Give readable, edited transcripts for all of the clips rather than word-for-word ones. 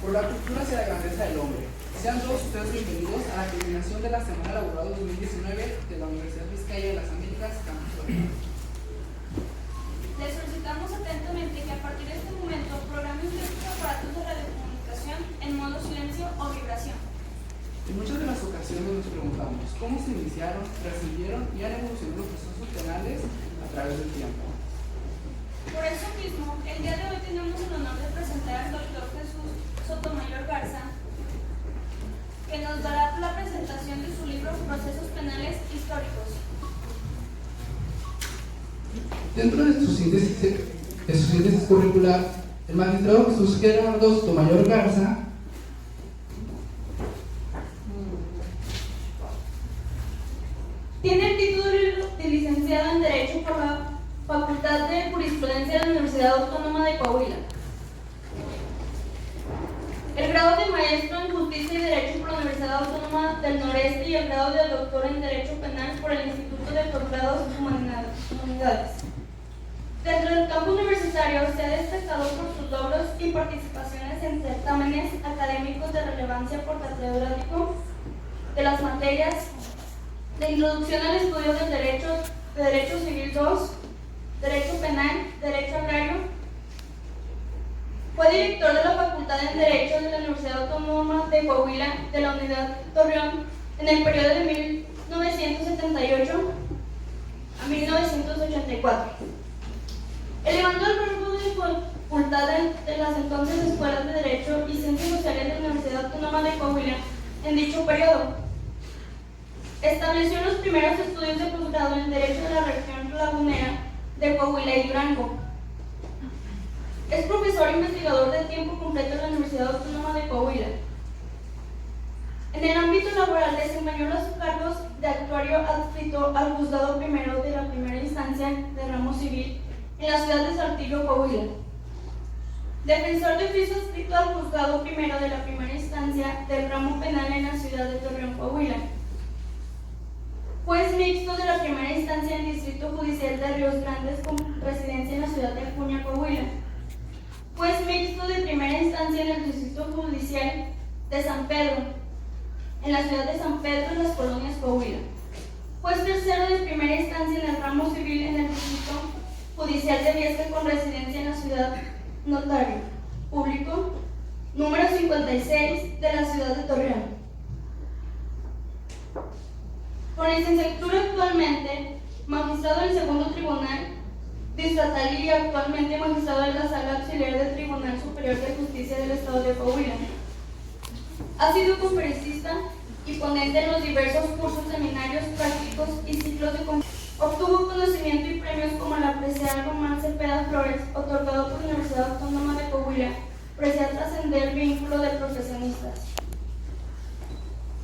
por la cultura hacia la grandeza del hombre. Sean todos ustedes bienvenidos a la culminación de la Semana Laboral 2019 de la Universidad Vizcaya de las Américas, Campus Torreón. Les solicitamos atentamente que a partir de este momento programen sus aparatos de radiocomunicación en modo silencio o vibración. En muchas de las ocasiones nos preguntamos cómo se iniciaron, trascendieron y han evolucionado los procesos penales a través del tiempo. Por eso mismo, el día de hoy tenemos el honor de presentar al doctor Jesús Sotomayor Garza, que nos dará la presentación de su libro Procesos Penales Históricos. Dentro de su síntesis curricular, el magistrado Jesús Gerardo Sotomayor Garza tiene el título de licenciado en Derecho por la Facultad de Jurisprudencia de la Universidad Autónoma de Coahuila. El grado de maestro en Justicia y Derecho por la Universidad Autónoma del Noreste y el grado de doctor en Derecho Penal por el Instituto de Posgrados Humanidades. Dentro del campo universitario se ha destacado por sus logros y participaciones en certámenes académicos de relevancia por catedrático de las materias de Introducción al Estudio del Derecho Civil 2, Derecho Penal, Derecho Agrario. Fue director de la Facultad en Derecho de la Universidad Autónoma de Coahuila de la Unidad Torreón en el periodo de 1978 a 1984. Elevando el rango de facultad de las entonces Escuelas de Derecho y Ciencias Sociales de la Universidad Autónoma de Coahuila en dicho periodo. Estableció los primeros estudios de posgrado en Derecho de la región lagunera de Coahuila y Durango. Es profesor investigador de tiempo completo de la Universidad Autónoma de Coahuila. En el ámbito laboral desempeñó los cargos de actuario adscrito al Juzgado Primero de la Primera Instancia de Ramo Civil en la ciudad de Saltillo, Coahuila. Defensor de oficio adscrito al Juzgado Primero de la Primera Instancia del Ramo Penal en la ciudad de Torreón, Coahuila. Juez mixto de la Primera Instancia en el Distrito Judicial de Ríos Grandes con residencia en la ciudad de Acuña, Coahuila. Juez mixto de Primera Instancia en el Distrito Judicial de San Pedro, en la ciudad de San Pedro, en las colonias Coahuila. Juez tercero de Primera Instancia en el Ramo Civil en el Distrito Judicial de Viesca con residencia en la ciudad Notario Público, número 56 de la ciudad de Torreón. Con licenciatura actualmente, magistrado del Segundo Tribunal Distrital y actualmente magistrado de la Sala Auxiliar del Tribunal Superior de Justicia del Estado de Coahuila. Ha sido conferencista y ponente en los diversos cursos, seminarios, prácticos y ciclos de conferencia. Obtuvo conocimiento y premios como el apreciar Román Cepeda Flores, otorgado por la Universidad Autónoma de Coahuila, apreciar trascender vínculo de profesionistas.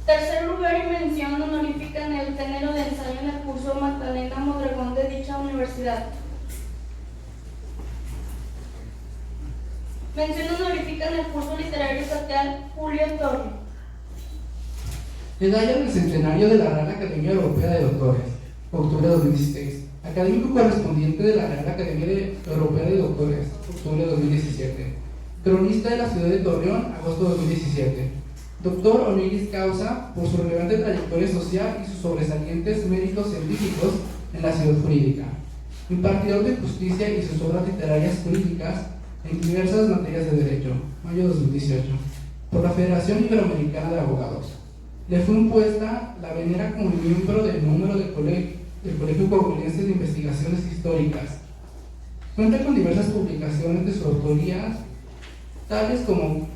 Tercer lugar y mención honorífica en el género de ensayo en el curso Magdalena Mondragón de dicha universidad. Mención honorífica en el curso literario estatal Julio Torre. Medalla del Centenario de la Real Academia Europea de Doctores, octubre de 2016. Académico correspondiente de la Real Academia Europea de Doctores, octubre de 2017. Cronista de la ciudad de Torreón, agosto de 2017. Doctor honoris causa por su relevante trayectoria social y sus sobresalientes méritos científicos en la ciudad jurídica. Impartidor de justicia y sus obras literarias jurídicas en diversas materias de derecho, mayo de 2018, por la Federación Iberoamericana de Abogados. Le fue impuesta la venera como miembro del número del Colegio Coahuilense de Investigaciones Históricas. Cuenta con diversas publicaciones de su autoría, tales como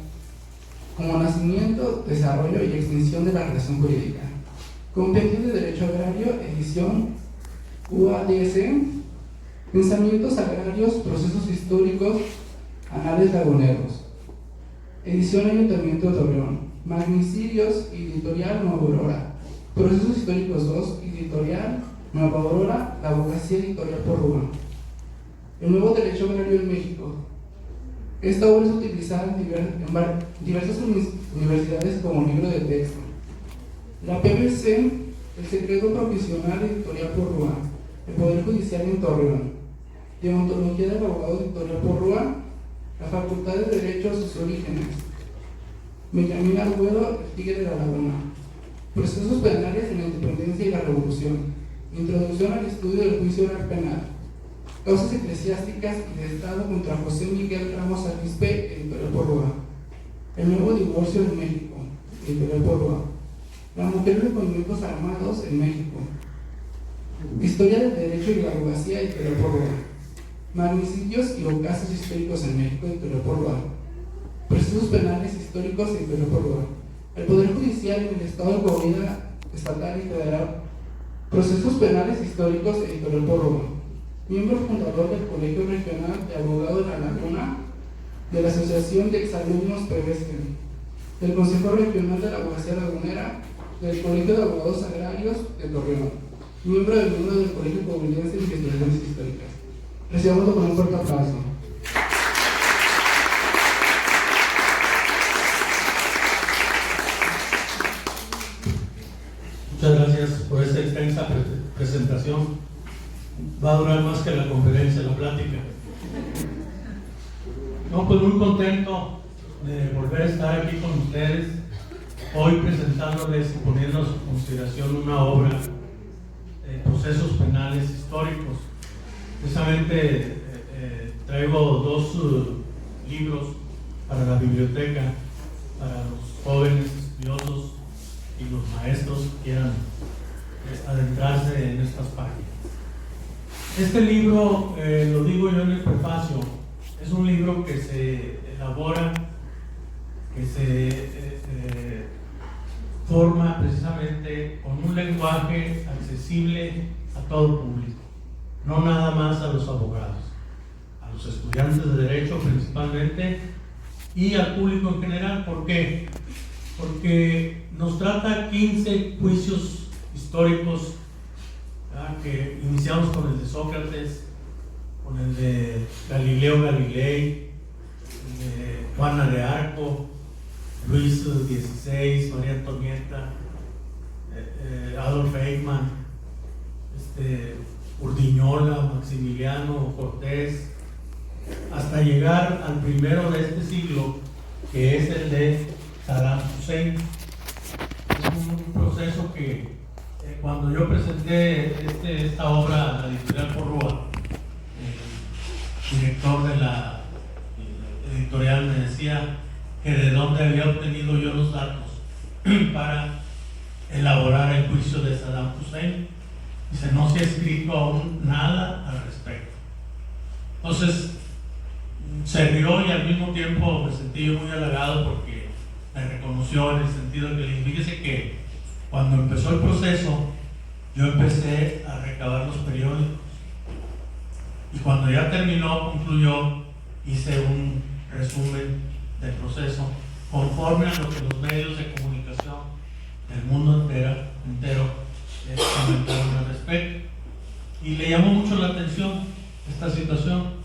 Nacimiento, Desarrollo y Extinción de la Relación Jurídica, Compendio de Derecho Agrario, edición UADS, Pensamientos Agrarios, Procesos Históricos, Anales Laguneros, edición Ayuntamiento de Torreón, Magnicidios, editorial Nueva Aurora, Procesos Históricos 2, editorial Nueva Aurora, La Abogacía Editorial por Rúa, El Nuevo Derecho Agrario en México. Esta obra es utilizada en diversas universidades como libro de texto. La PBC, el Secreto Profesional Editorial por Rúa, el Poder Judicial en Torreón, Deontología del Abogado Editorial por Rúa, la Facultad de Derecho a sus orígenes, Benjamín Arguedo, el Tigre de la Laguna. Procesos penales en la independencia y la revolución. Introducción al estudio del juicio oral penal. Causas eclesiásticas y de Estado contra José Miguel Ramos Arizpe, editorial Porrúa. El nuevo divorcio en México, editorial Porrúa. La mujer en los movimientos armados en México. Historia del derecho y la abogacía, editorial Porrúa. Magnicidios y ocasos históricos en México, editorial Porrúa. Procesos penales históricos, editorial Porrúa. El Poder Judicial en el Estado de Coahuila, estatal y federal. Procesos penales históricos, editorial Porrúa. Miembro fundador del Colegio Regional de Abogados de la Laguna, de la Asociación de Exalumnos PBC, del Consejo Regional de la Abogacía Lagunera, del Colegio de Abogados Agrarios de Torreón, miembro del mundo del Colegio Coahuilense de Investigaciones Históricas. Recibámoslo con un fuerte aplauso. Muchas gracias por esta extensa presentación. Va a durar más que la conferencia, la plática. No, pues muy contento de volver a estar aquí con ustedes, hoy presentándoles y poniendo a su consideración una obra de procesos penales históricos. Precisamente traigo dos libros para la biblioteca, para los jóvenes estudiosos y los maestros que quieran adentrarse en estas páginas. Este libro, lo digo yo en el prefacio, es un libro que se elabora, que se forma precisamente con un lenguaje accesible a todo público, no nada más a los abogados, a los estudiantes de Derecho principalmente y al público en general. ¿Por qué? Porque nos trata 15 juicios históricos que iniciamos con el de Sócrates, con el de Galileo Galilei, el de Juana de Arco, Luis XVI, María Antonieta, Adolf Eichmann, Urdiñola, Maximiliano, Cortés, hasta llegar al primero de este siglo, que es el de Saddam Hussein. Es un proceso que cuando yo presenté esta obra a la editorial Porrúa, el director de la editorial me decía que de dónde había obtenido yo los datos para elaborar el juicio de Saddam Hussein. Dice, no se ha escrito aún nada al respecto. Entonces se rió y al mismo tiempo me sentí yo muy halagado porque me reconoció en el sentido de que, fíjese que cuando empezó el proceso yo empecé a recabar los periódicos y cuando ya terminó, concluyó, hice un resumen del proceso conforme a lo que los medios de comunicación del mundo entero comentaron al respecto, y le llamó mucho la atención esta situación.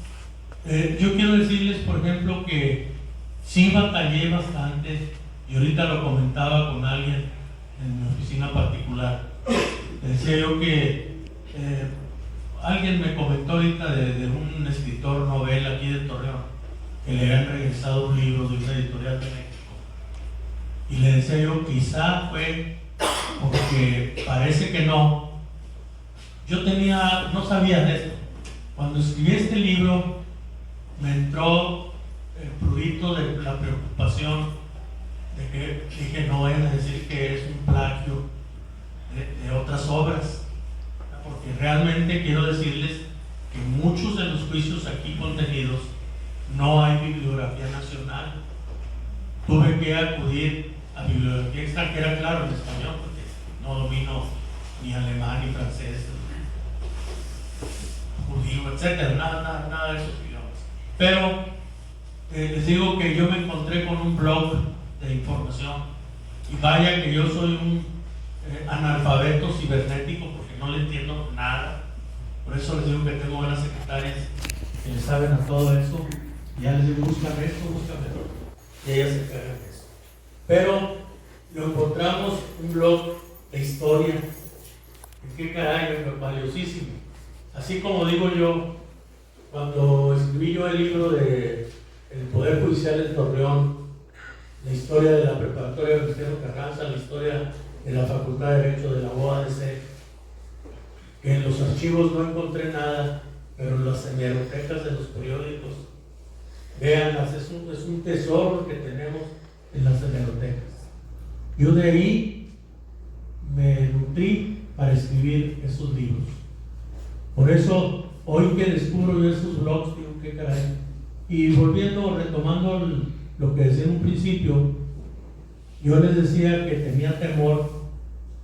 Yo quiero decirles, por ejemplo, que sí batallé bastante, y ahorita lo comentaba con alguien en mi oficina particular. Le decía yo que alguien me comentó ahorita de un escritor novel aquí de Torreón que le habían regresado un libro de una editorial de México, y le decía yo, quizá fue porque parece que no. Yo no sabía de esto. Cuando escribí este libro me entró el prurito de la preocupación de que dije, no vayan a decir que es un plagio de otras obras, porque realmente quiero decirles que muchos de los juicios aquí contenidos no hay bibliografía nacional. Tuve que acudir a bibliografía extranjera, claro, en español, porque no domino ni alemán ni francés, judío, etcétera, nada de esos idiomas. Pero les digo que yo me encontré con un blog de información, y vaya que yo soy un analfabeto cibernético porque no le entiendo nada. Por eso les digo que tengo buenas secretarias que le saben a todo eso. Ya les digo, búscame esto, y ellas se encargan de eso. Pero lo encontramos un blog de historia, que caray, es valiosísimo. Así como digo yo, cuando escribí yo el libro de El Poder Judicial de Torreón, la historia de la preparatoria de Cristiano Carranza, la historia de la Facultad de Derecho de la UADC, que en los archivos no encontré nada, pero en las hemerotecas de los periódicos, véanlas, es un tesoro que tenemos en las hemerotecas. Yo de ahí me nutrí para escribir esos libros. Por eso, hoy que descubro yo esos blogs, digo, qué caray. Y volviendo, retomando lo que decía en un principio, yo les decía que tenía temor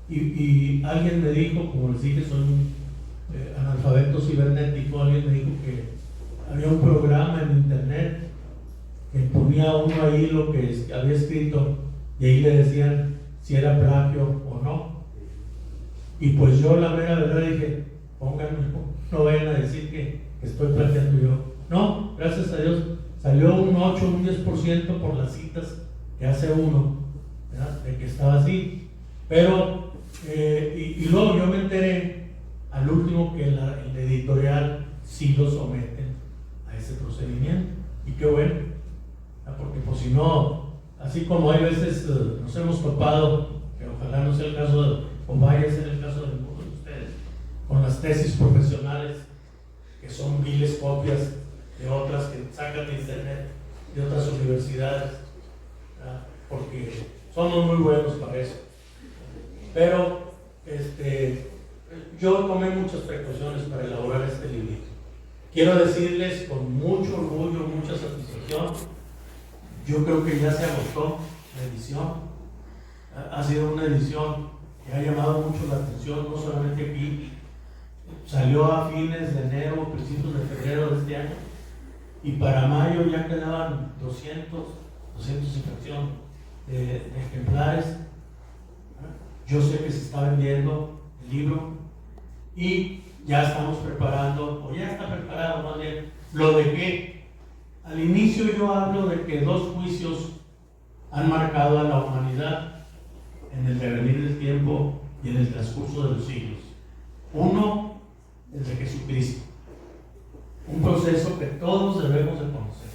y alguien me dijo, como les dije, soy un analfabeto cibernético, alguien me dijo que había un programa en internet que ponía uno ahí lo que había escrito y ahí le decían si era plagio o no. Y pues yo la mera verdad dije, pónganme, no vayan a decir que estoy plagiando yo. No, gracias a Dios, salió un 8, un 10% por las citas que hace uno, ¿verdad? De que estaba así. Pero, y luego yo me enteré al último que el editorial sí lo someten a ese procedimiento. Y qué bueno, porque pues si no, así como hay veces nos hemos topado, que ojalá no sea el caso, o vaya a ser el caso de muchos de ustedes, con las tesis profesionales, que son viles copias de otras que sacan de internet, de otras universidades, ¿verdad? Porque somos muy buenos para eso. Pero yo tomé muchas precauciones para elaborar este libro. Quiero decirles con mucho orgullo, mucha satisfacción, yo creo que ya se agotó la edición. Ha sido una edición que ha llamado mucho la atención, no solamente aquí. Salió a fines de enero, principios de febrero de este año, y para mayo ya quedaban 200 y fracción de ejemplares. Yo sé que se está vendiendo el libro y ya estamos preparando, o ya está preparado más bien, lo de que al inicio yo hablo de que 2 juicios han marcado a la humanidad en el devenir del tiempo y en el transcurso de los siglos. Uno, el de Jesucristo, un proceso que todos debemos de conocer,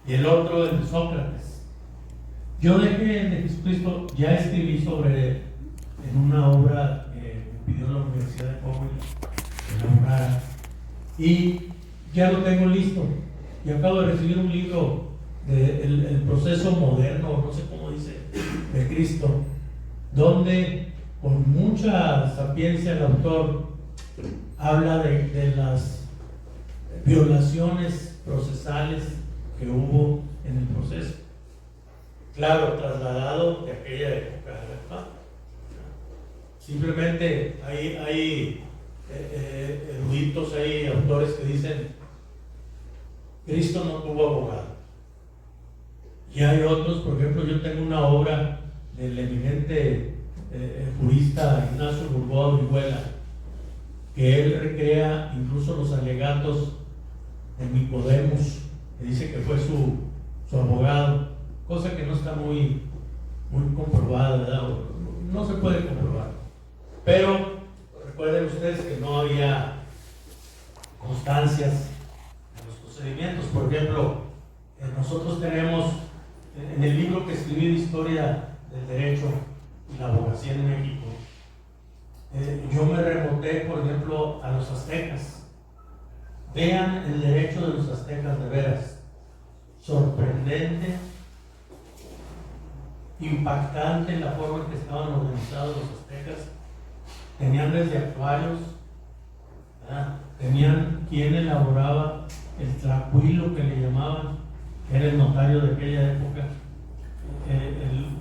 y el otro, el de Sócrates. Yo de Jesucristo ya escribí sobre, en una obra que me pidió la Universidad de Coahuila que elaborara, y ya lo tengo listo. Y acabo de recibir un libro de el proceso moderno, no sé cómo dice, de Cristo, donde con mucha sapiencia el autor habla de las violaciones procesales que hubo en el proceso. Claro, trasladado de aquella época, ¿verdad? Simplemente hay eruditos, hay autores que dicen Cristo no tuvo abogado. Y hay otros, por ejemplo, yo tengo una obra del eminente jurista Ignacio Burboa Orihuela, que él recrea incluso los alegatos de Nicodemus, que dice que fue su abogado, cosa que no está muy comprobada, ¿verdad? No se puede comprobar. Pero recuerden ustedes que no había constancias en los procedimientos. Por ejemplo, nosotros tenemos en el libro que escribí de historia del derecho y la abogacía en México, yo me remonté, por ejemplo, a los aztecas. Vean el derecho de los aztecas, de veras sorprendente, impactante la forma en que estaban organizados los aztecas. Tenían desde actuarios, ¿verdad? Tenían quien elaboraba el tlacuilo, que le llamaban, que era el notario de aquella época,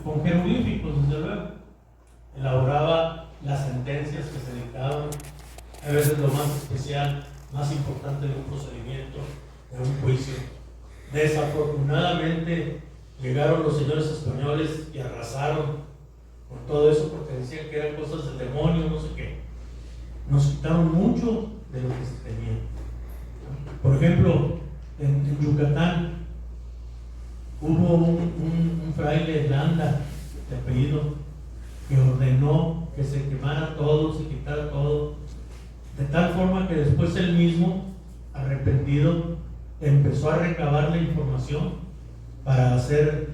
con jeroglíficos, desde luego. Elaboraba las sentencias que se dictaban, a veces lo más especial, más importante de un procedimiento, de un juicio. Desafortunadamente llegaron los señores españoles y arrasaron con todo eso porque decían que eran cosas del demonio, no sé qué. Nos quitaron mucho de lo que se tenía. Por ejemplo, en Yucatán hubo un fraile Landa de apellido que ordenó que se quemara todo, se quitara todo, de tal forma que después él mismo, arrepentido, empezó a recabar la información para hacer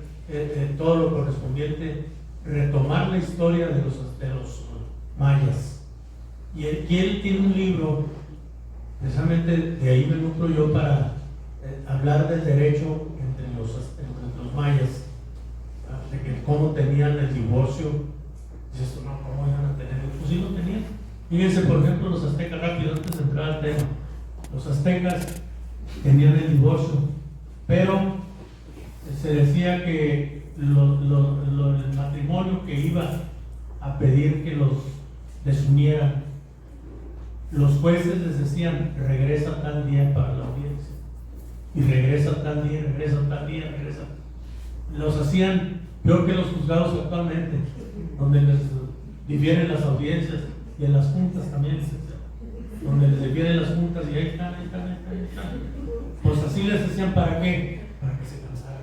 todo lo correspondiente, retomar la historia de los mayas. Y él tiene un libro, precisamente de ahí me nutro yo para hablar del derecho entre los mayas, de que cómo tenían el divorcio. Dices, no, ¿cómo iban a tener? Pues sí lo tenían. Fíjense, por ejemplo, los aztecas, rápido, antes de entrar al tema, los aztecas tenían el divorcio, pero se decía que el matrimonio que iba a pedir que los desunieran, los jueces les decían, regresa tal día para la audiencia, y regresa tal día, regresa tal día, regresa. Los hacían peor que los juzgados actualmente, donde les difieren las audiencias, y en las juntas también, donde les difieren las juntas, y ahí están. Pues así les decían, ¿para qué? Para que se cansaran,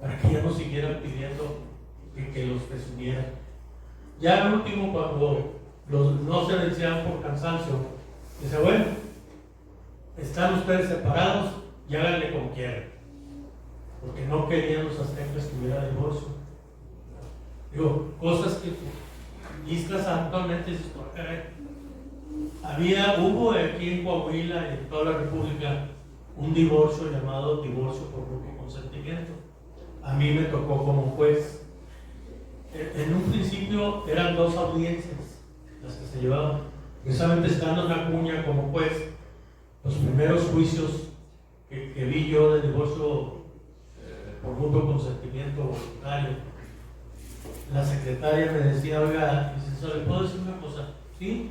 para que ya no siguieran pidiendo que los desunieran. Ya al último, cuando no se vencían por cansancio, dice, bueno, están ustedes separados y háganle como quieran, porque no querían los aztecas que hubiera divorcio. Digo, cosas que vistas actualmente dices, hubo aquí en Coahuila y en toda la República un divorcio llamado divorcio por mutuo consentimiento. A mí me tocó como juez. En un principio eran 2 audiencias las que se llevaban. Precisamente estando en Acuña como juez, los primeros juicios que vi yo de divorcio por mutuo consentimiento voluntario, la secretaria me decía, oiga, ¿le puedo decir una cosa? ¿Sí?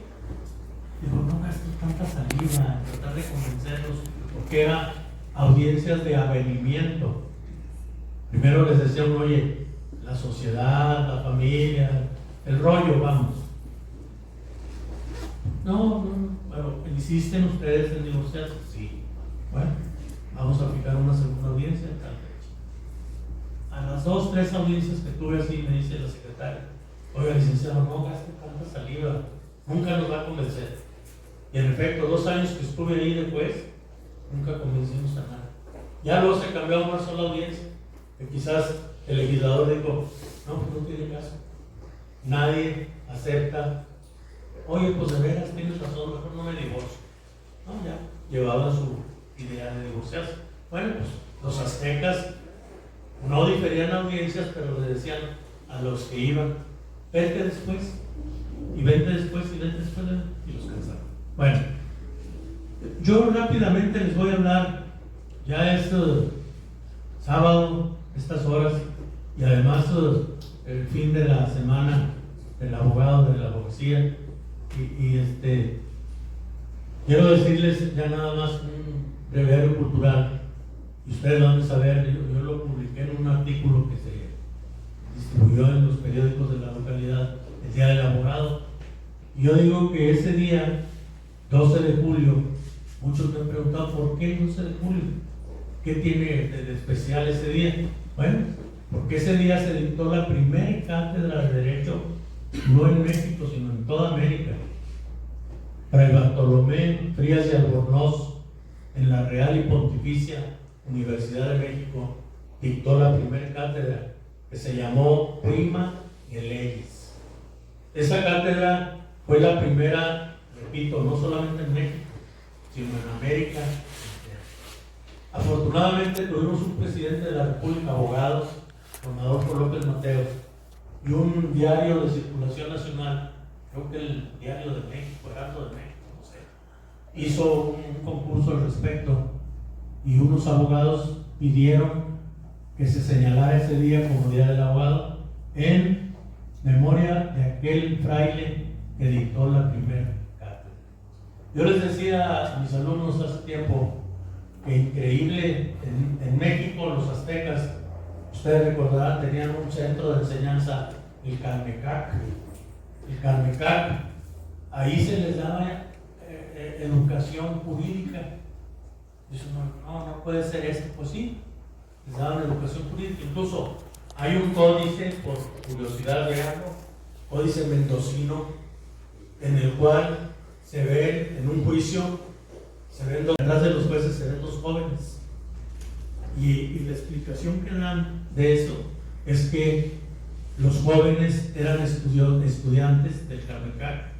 Digo, no gastes tanta saliva en tratar de convencerlos, porque eran audiencias de avenimiento. Primero les decían, oye, la sociedad, la familia, el rollo, vamos. No, bueno, ¿insisten ustedes en divorciarse? Sí. Bueno, vamos a fijar una segunda audiencia en tal fecha. A las 2, 3 audiencias que tuve así, me dice la secretaria, oiga, licenciado, no gaste tanta saliva, nunca nos va a convencer. Y en efecto, 2 años que estuve ahí de juez, nunca convencimos a nada. Ya luego se cambió a una sola audiencia, que quizás el legislador dijo, no, pues no tiene caso. Nadie acepta, oye, pues de veras tienes razón, mejor no me divorcio. No, ya, llevaban su idea de divorciarse. Bueno, pues los aztecas no diferían audiencias, pero le decían a los que iban, vete después, y vete después, y vete después, y los cansaron. Bueno, yo rápidamente les voy a hablar, ya es sábado, estas horas, y además el fin de la semana del abogado, de la abogacía, quiero decirles ya nada más un breviario cultural, y ustedes lo han de saber, yo lo publiqué en un artículo que se distribuyó en los periódicos de la localidad, el Día del Abogado, y yo digo que ese día, 12 de julio, muchos me han preguntado, ¿por qué 12 de julio? ¿Qué tiene de especial ese día? Bueno, porque ese día se dictó la primera cátedra de Derecho, no en México, sino en toda América. Fray Bartolomé Frías de Albornoz, en la Real y Pontificia Universidad de México, dictó la primera cátedra, que se llamó Prima en Leyes. Esa cátedra fue la primera, repito, no solamente en México, sino en América. Afortunadamente tuvimos un presidente de la República, abogado, don Adolfo López Mateos, y un diario de circulación nacional, creo que el Diario de México, Heraldo de México, no sé, hizo un concurso al respecto, y unos abogados pidieron que se señalara ese día como Día del Abogado en memoria de aquel fraile que dictó la primera cátedra. Yo les decía a mis alumnos hace tiempo que increíble, en México los aztecas, ustedes recordarán, tenían un centro de enseñanza, el Calmecac. El Calmecac, ahí se les daba educación jurídica. Dice, no puede ser esto. Pues sí, les daban educación jurídica. Incluso hay un códice, por curiosidad de algo, códice mendocino, en el cual se ve en un juicio, se ven detrás de los jueces, se ven 2 jóvenes. Y la explicación que dan de eso es que los jóvenes eran estudiantes del Carmecac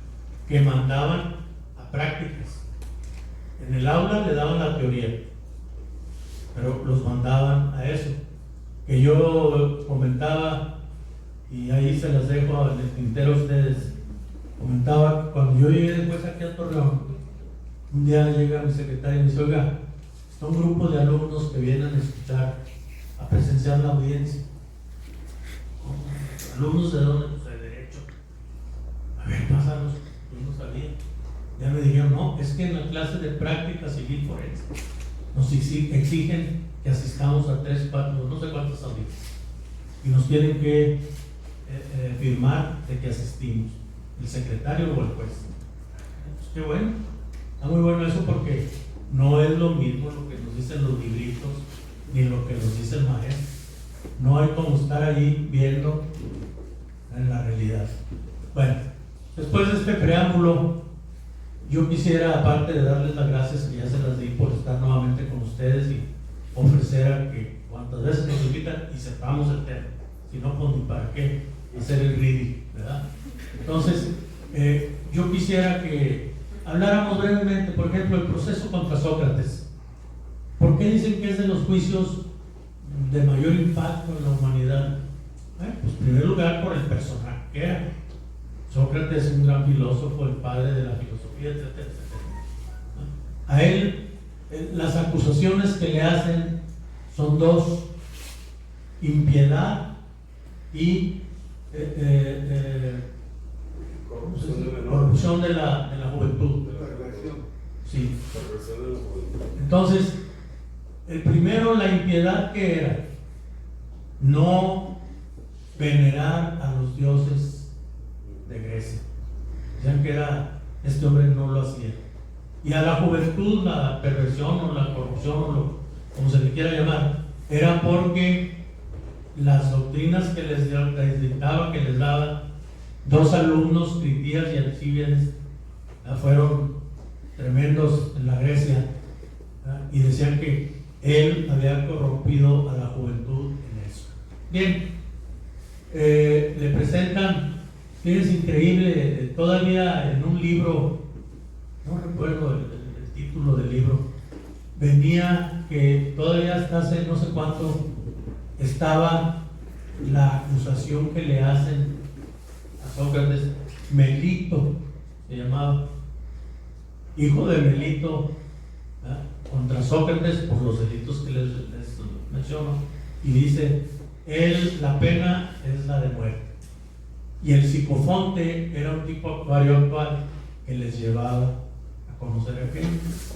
que mandaban a prácticas. En el aula le daban la teoría, pero los mandaban a eso. Que yo comentaba, y ahí se las dejo en el tintero a ustedes, comentaba que cuando yo llegué después aquí a Torreón, un día llega mi secretario y me dice: oiga, está un grupo de alumnos que vienen a escuchar, a presenciar la audiencia. ¿Alumnos de dónde? Pues de derecho. A ver, pásalos. Yo no sabía. Ya me dijeron: no, es que en la clase de práctica civil forense nos exigen que asistamos a 3, 4, no sé cuántas audiencias, y nos tienen que firmar de que asistimos, el secretario o el juez. Pues qué bueno, está muy bueno eso, porque no es lo mismo lo que nos dicen los libritos ni lo que nos dice el maestro. No hay como estar ahí viendo en la realidad. Bueno, después de este preámbulo, yo quisiera, aparte de darles las gracias que ya se las di por estar nuevamente con ustedes, y ofrecer a que cuantas veces nos invitan y sepamos el tema, si no, pues ni para qué hacer el reading, ¿verdad? Entonces, yo quisiera que habláramos brevemente, por ejemplo, el proceso contra Sócrates. ¿Por qué dicen que es de los juicios de mayor impacto en la humanidad? Pues en primer lugar por el personaje que era. Sócrates, un gran filósofo, el padre de la filosofía, etcétera, etcétera. A él, las acusaciones que le hacen son dos: impiedad y corrupción de la juventud. Sí. Entonces, el primero, la impiedad, que era no venerar a los dioses de Grecia. Decían que era, este hombre no lo hacía. Y a la juventud, la perversión o la corrupción, o como se le quiera llamar, era porque las doctrinas que les dictaba, que les daba dos alumnos, Critías y Alcíbiades, fueron tremendos en la Grecia, ¿verdad? Y decían que él había corrompido a la juventud en eso. Bien, le presentan, es increíble, todavía en un libro, no recuerdo el título del libro, venía que todavía hasta hace no sé cuánto estaba la acusación que le hacen a Sócrates. Melito se llamaba, hijo de Melito, ¿verdad?, contra Sócrates por los delitos que les menciono, y dice: él, la pena es la de muerte. Y el psicofonte era un tipo actuario actual que les llevaba a conocer a Cristo.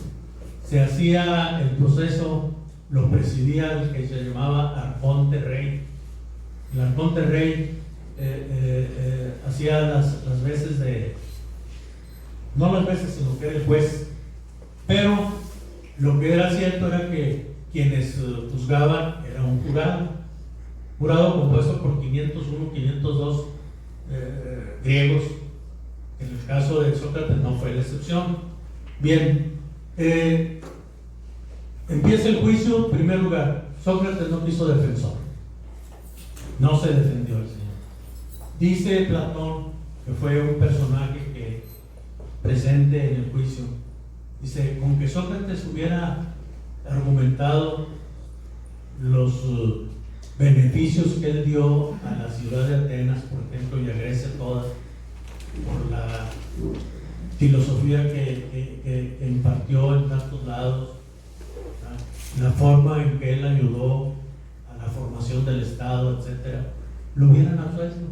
Se hacía el proceso, lo presidía el que se llamaba arconte rey. El arconte rey hacía las veces de, no las veces, sino que era el juez. Pero lo que era cierto era que quienes juzgaban era un jurado compuesto por 501, 502 griegos. En el caso de Sócrates no fue la excepción. Bien, empieza el juicio. En primer lugar, Sócrates no quiso defensor, no se defendió el señor. Dice Platón, que fue un personaje que presente en el juicio, dice: con que Sócrates hubiera argumentado los beneficios que él dio a la ciudad de Atenas, por ejemplo, y a Grecia toda, por la filosofía que impartió en tantos lados, la forma en que él ayudó a la formación del Estado, etcétera, lo hubieran absuelto.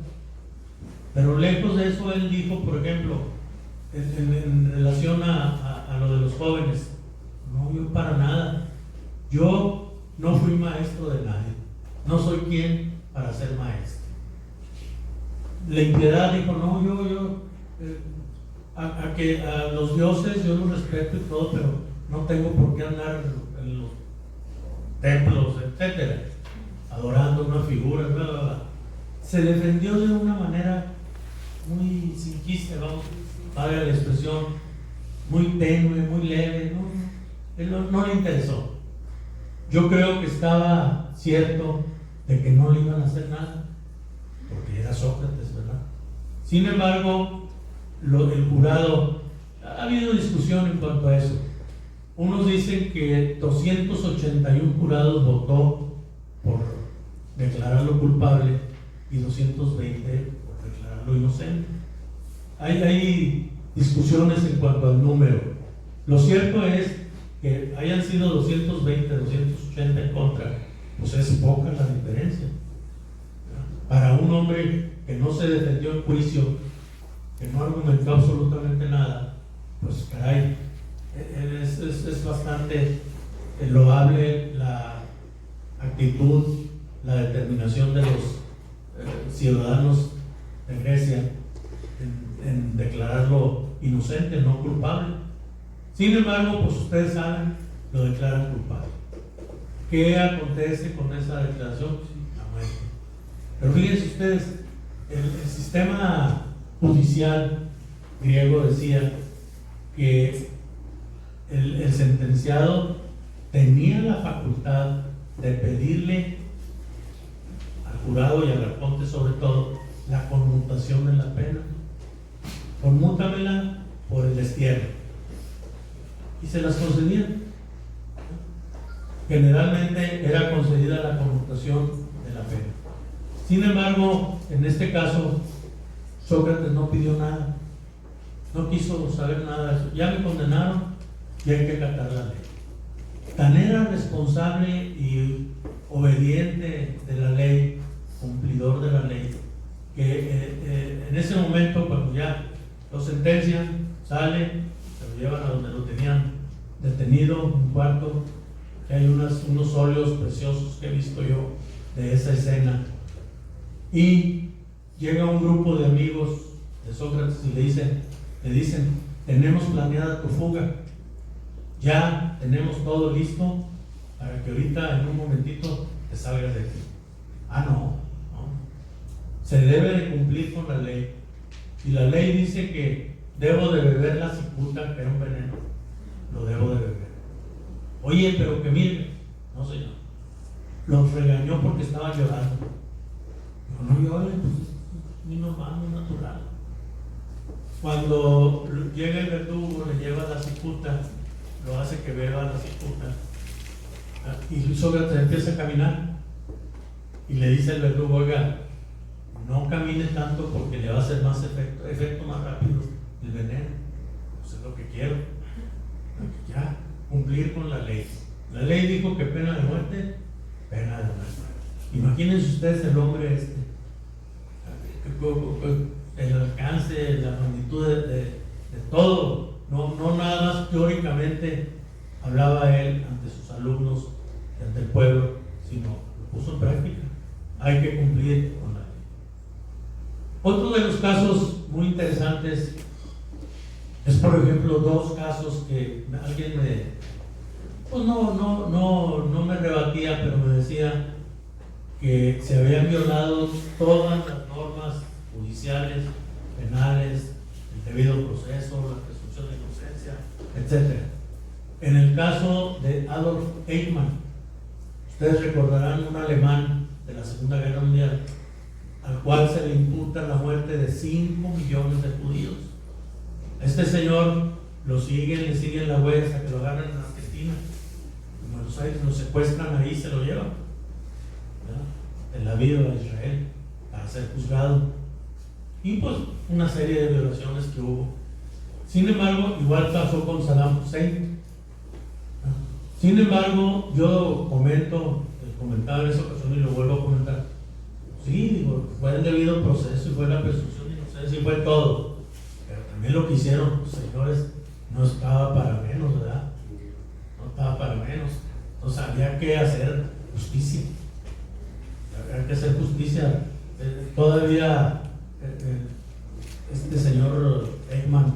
Pero lejos de eso, él dijo, por ejemplo, en relación a lo de los jóvenes: no, yo para nada, yo no fui maestro de nadie, no soy quien para ser maestro. La impiedad dijo: no, yo a los dioses yo los respeto y todo, pero no tengo por qué andar en los templos, etcétera, adorando una figura, bla, bla, bla. Se defendió de una manera muy simplista, vamos, valga la expresión, muy tenue, muy leve. No le interesó. Yo creo que estaba cierto de que no le iban a hacer nada, porque era Sócrates, ¿verdad? Sin embargo, el jurado, ha habido discusión en cuanto a eso. Unos dicen que 281 jurados votó por declararlo culpable y 220 por declararlo inocente. Hay discusiones en cuanto al número. Lo cierto es que hayan sido 220, 280 en contra, pues es poca la diferencia. Para un hombre que no se defendió en juicio, que no argumentó absolutamente nada, pues caray, es bastante loable la actitud, la determinación de los ciudadanos de Grecia en declararlo inocente, no culpable. Sin embargo, pues ustedes saben, lo declaran culpable. ¿Qué acontece con esa declaración? Pues, la muerte. Pero fíjense ustedes, el sistema judicial griego decía que el sentenciado tenía la facultad de pedirle al jurado y al arconte sobre todo la conmutación de la pena. Conmútamela por el destierro. Y se las concedían. Generalmente era concedida la conmutación de la pena. Sin embargo, en este caso, Sócrates no pidió nada. No quiso saber nada de eso. Ya me condenaron y hay que acatar la ley. Tan era responsable y obediente de la ley, cumplidor de la ley, que en ese momento, cuando ya lo sentencian, sale, se lo llevan a donde lo tenían detenido, un cuarto, que hay unos óleos preciosos que he visto yo de esa escena. Y llega un grupo de amigos de Sócrates y le dicen, tenemos planeada tu fuga, ya tenemos todo listo para que ahorita en un momentito te salgas de aquí. No. Se debe de cumplir con la ley. Y la ley dice que debo de beber la cicuta, que era un veneno. Lo debo de beber. Oye, pero que mire. No, señor. Los regañó porque estaban llorando. No lloren, pues es muy normal, muy natural. Cuando llega el verdugo, le lleva la cicuta, lo hace que beba la cicuta. Y Sócrates empieza a caminar. Y le dice al verdugo, oiga, no camine tanto porque le va a hacer más efecto más rápido el veneno. Eso es lo que quiero. Ya, cumplir con la ley. La ley dijo que pena de muerte, pena de muerte. Imagínense ustedes el hombre el alcance, la magnitud de todo. No nada más teóricamente hablaba él ante sus alumnos, ante el pueblo, sino lo puso en práctica. Hay que cumplir con la ley. Otro de los casos muy interesantes es, por ejemplo, dos casos que alguien pues no me rebatía, pero me decía que se habían violado todas las normas judiciales, penales, el debido proceso, la presunción de inocencia, etc. En el caso de Adolf Eichmann, ustedes recordarán un alemán de la Segunda Guerra Mundial, al cual se le imputa la muerte de 5 millones de judíos. Este señor le siguen la huella hasta que lo agarran en Argentina. En Buenos Aires lo secuestran ahí y se lo llevan, ¿verdad?, en la vida de Israel para ser juzgado. Y pues una serie de violaciones que hubo. Sin embargo, igual pasó con Saddam Hussein. Sin embargo, yo comentaba en esa ocasión y lo vuelvo a comentar. Sí, digo, fue el debido proceso y fue la presunción de inocencia y fue todo. Pero también lo que hicieron los señores no estaba para menos, ¿verdad? No estaba para menos. Entonces había que hacer justicia. Había que hacer justicia. Todavía este señor Eichmann,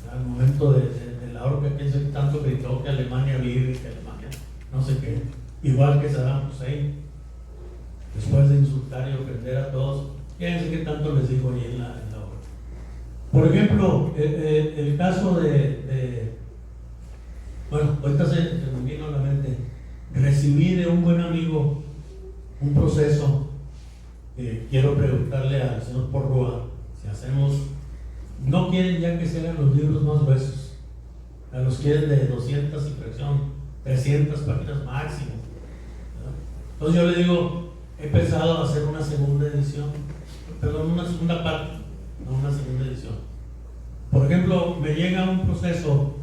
al momento de la horca, piensa que tanto gritó que Alemania vive, que Alemania no sé qué, igual que Saddam Hussein, después de insultar y ofender a todos, fíjense qué tanto les dijo ahí en la horca. Por ejemplo, el caso bueno, ahorita se me vino a la mente, recibí de un buen amigo un proceso. Quiero preguntarle al señor Porrúa si hacemos, no quieren ya que se hagan los libros más gruesos, a los quieren de 200 y fracción, 300 páginas máximo, ¿verdad? Entonces yo le digo, he pensado hacer una segunda edición, perdón, una segunda parte, no una segunda edición. Por ejemplo, me llega un proceso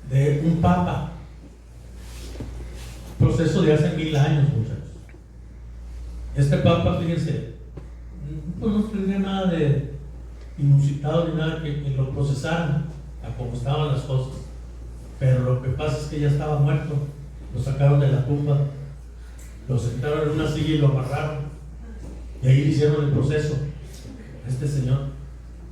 de un papa, proceso de hace 1000 años, muchachos. Este papa, fíjense, pues no tenía nada de inusitado ni nada que lo procesaran a como estaban las cosas, pero lo que pasa es que ya estaba muerto, lo sacaron de la tumba, lo sentaron en una silla y lo amarraron, y ahí le hicieron el proceso a este señor,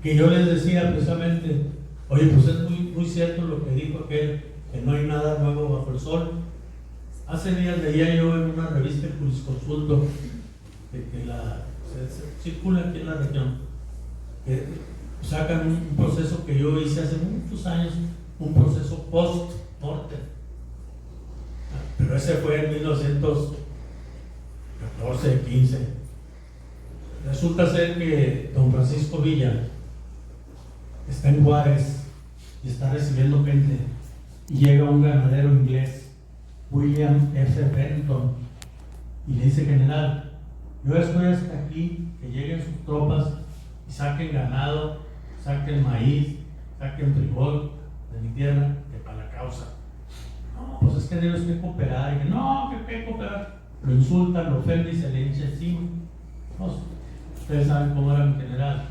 que yo les decía precisamente, oye, pues es muy cierto lo que dijo aquel, que no hay nada nuevo bajo el sol. Hace días leía yo en una revista, el Jurisconsulto, que se circula aquí en la región, que sacan un proceso que yo hice hace muchos años, un proceso post-mortem, pero ese fue en 1914, 15. Resulta ser que don Francisco Villa está en Juárez y está recibiendo gente, y llega un ganadero inglés, William F. Benton, y le dice: general, yo estoy hasta aquí, que lleguen sus tropas y saquen ganado, saquen maíz, saquen frijol de mi tierra, que para la causa. No, pues es que debe usted cooperar. Y que no, que cooperar. Lo insultan, lo ofenden y se le hincha encima. Pues, ustedes saben cómo era mi general.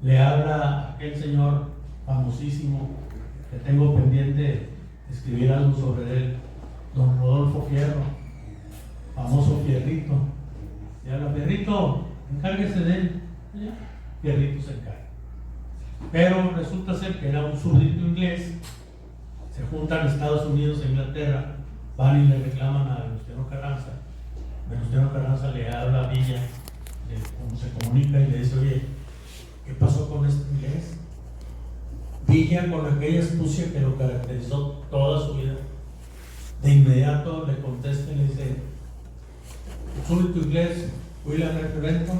Le habla a aquel señor famosísimo, que tengo pendiente escribir algo sobre él, don Rodolfo Fierro, famoso Fierrito. Y habla: Fierrito, encárguese de él. Ya, Fierrito se encarga. Pero resulta ser que era un súbdito inglés. Se juntan Estados Unidos e Inglaterra, van y le reclaman a Venustiano Carranza. Venustiano Carranza le habla a Villa, se comunica y le dice: oye, ¿qué pasó con este inglés? Villa, con aquella astucia que lo caracterizó toda su vida, de inmediato le contesta y le dice: el súbdito inglés William F. Benton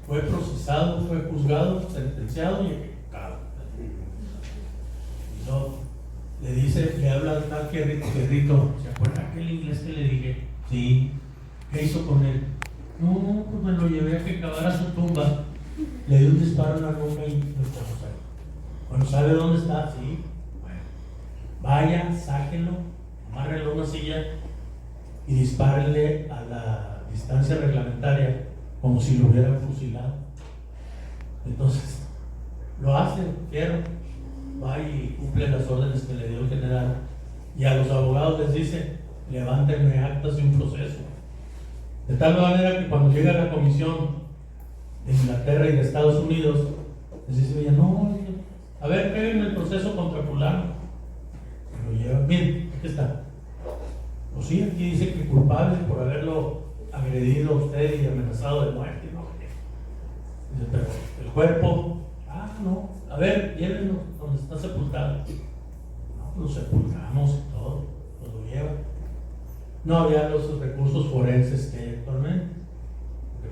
fue procesado, fue juzgado, sentenciado y ejecutado. Y no, le dice, le habla al tal Fierrito: ¿se acuerda aquel inglés que le dije? Sí. ¿Qué hizo con él? No, pues me lo llevé a que cavara su tumba, le di un disparo en la nuca y lo echamos ahí. Bueno, ¿sabe dónde está? Sí. Bueno, vaya, sáquenlo, amárrenlo a una silla y dispárenle a la distancia reglamentaria como si lo hubieran fusilado. Entonces, lo hace Fierro, va y cumple las órdenes que le dio el general, y a los abogados les dice: levántenme actas de un proceso. De tal manera que cuando llega la comisión de Inglaterra y de Estados Unidos, les dice: oye, no, a ver, péguenme el proceso contra fulano. Lo llevan, bien, aquí está. Pues sí, aquí dice que culpable por haberlo agredido a usted y amenazado de muerte. No, dice, pero el cuerpo, no, a ver, llévenlo donde está sepultado. No, lo sepultamos y todo, pues lo llevan. No había los recursos forenses que hay actualmente. Pues,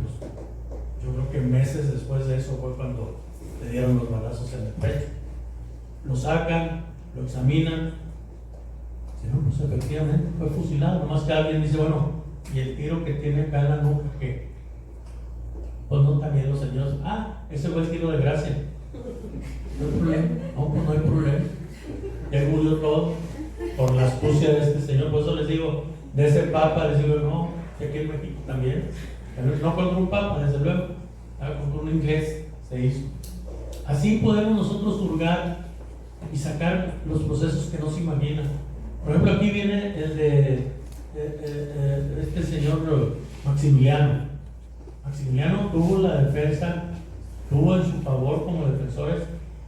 yo creo que meses después de eso fue cuando le dieron los balazos en el pecho. Lo sacan, lo examinan. Sí, no, pues efectivamente fue fusilado. Nomás que alguien dice: bueno, y el tiro que tiene acá en la nuca, que pues no, también los señores: ese fue el tiro de gracia. No hay problema. No, pues no hay problema. Ya murió todo por la astucia de este señor. Por eso les digo, de ese papa, les digo: no, que aquí en México también. No contra un papa, desde luego, contra un inglés se hizo. Así podemos nosotros hurgar y sacar los procesos que no se imaginan. Por ejemplo, aquí viene el de este señor Maximiliano. Maximiliano tuvo la defensa, tuvo en su favor como defensores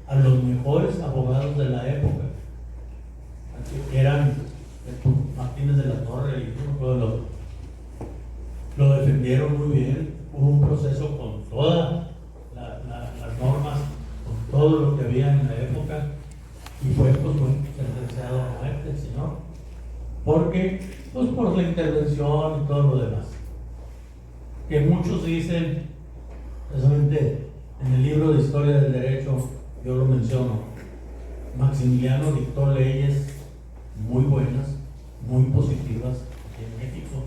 a los mejores abogados de la época, que eran Martínez de la Torre y no me acuerdo el otro. Lo defendieron muy bien. Hubo un proceso con todas las normas, con todo lo que había en la época, y fue pues muy sentenciado a muerte el señor, porque pues por la intervención y todo lo demás. que muchos dicen, precisamente en el libro de Historia del Derecho, yo lo menciono, Maximiliano dictó leyes muy buenas, muy positivas aquí en México.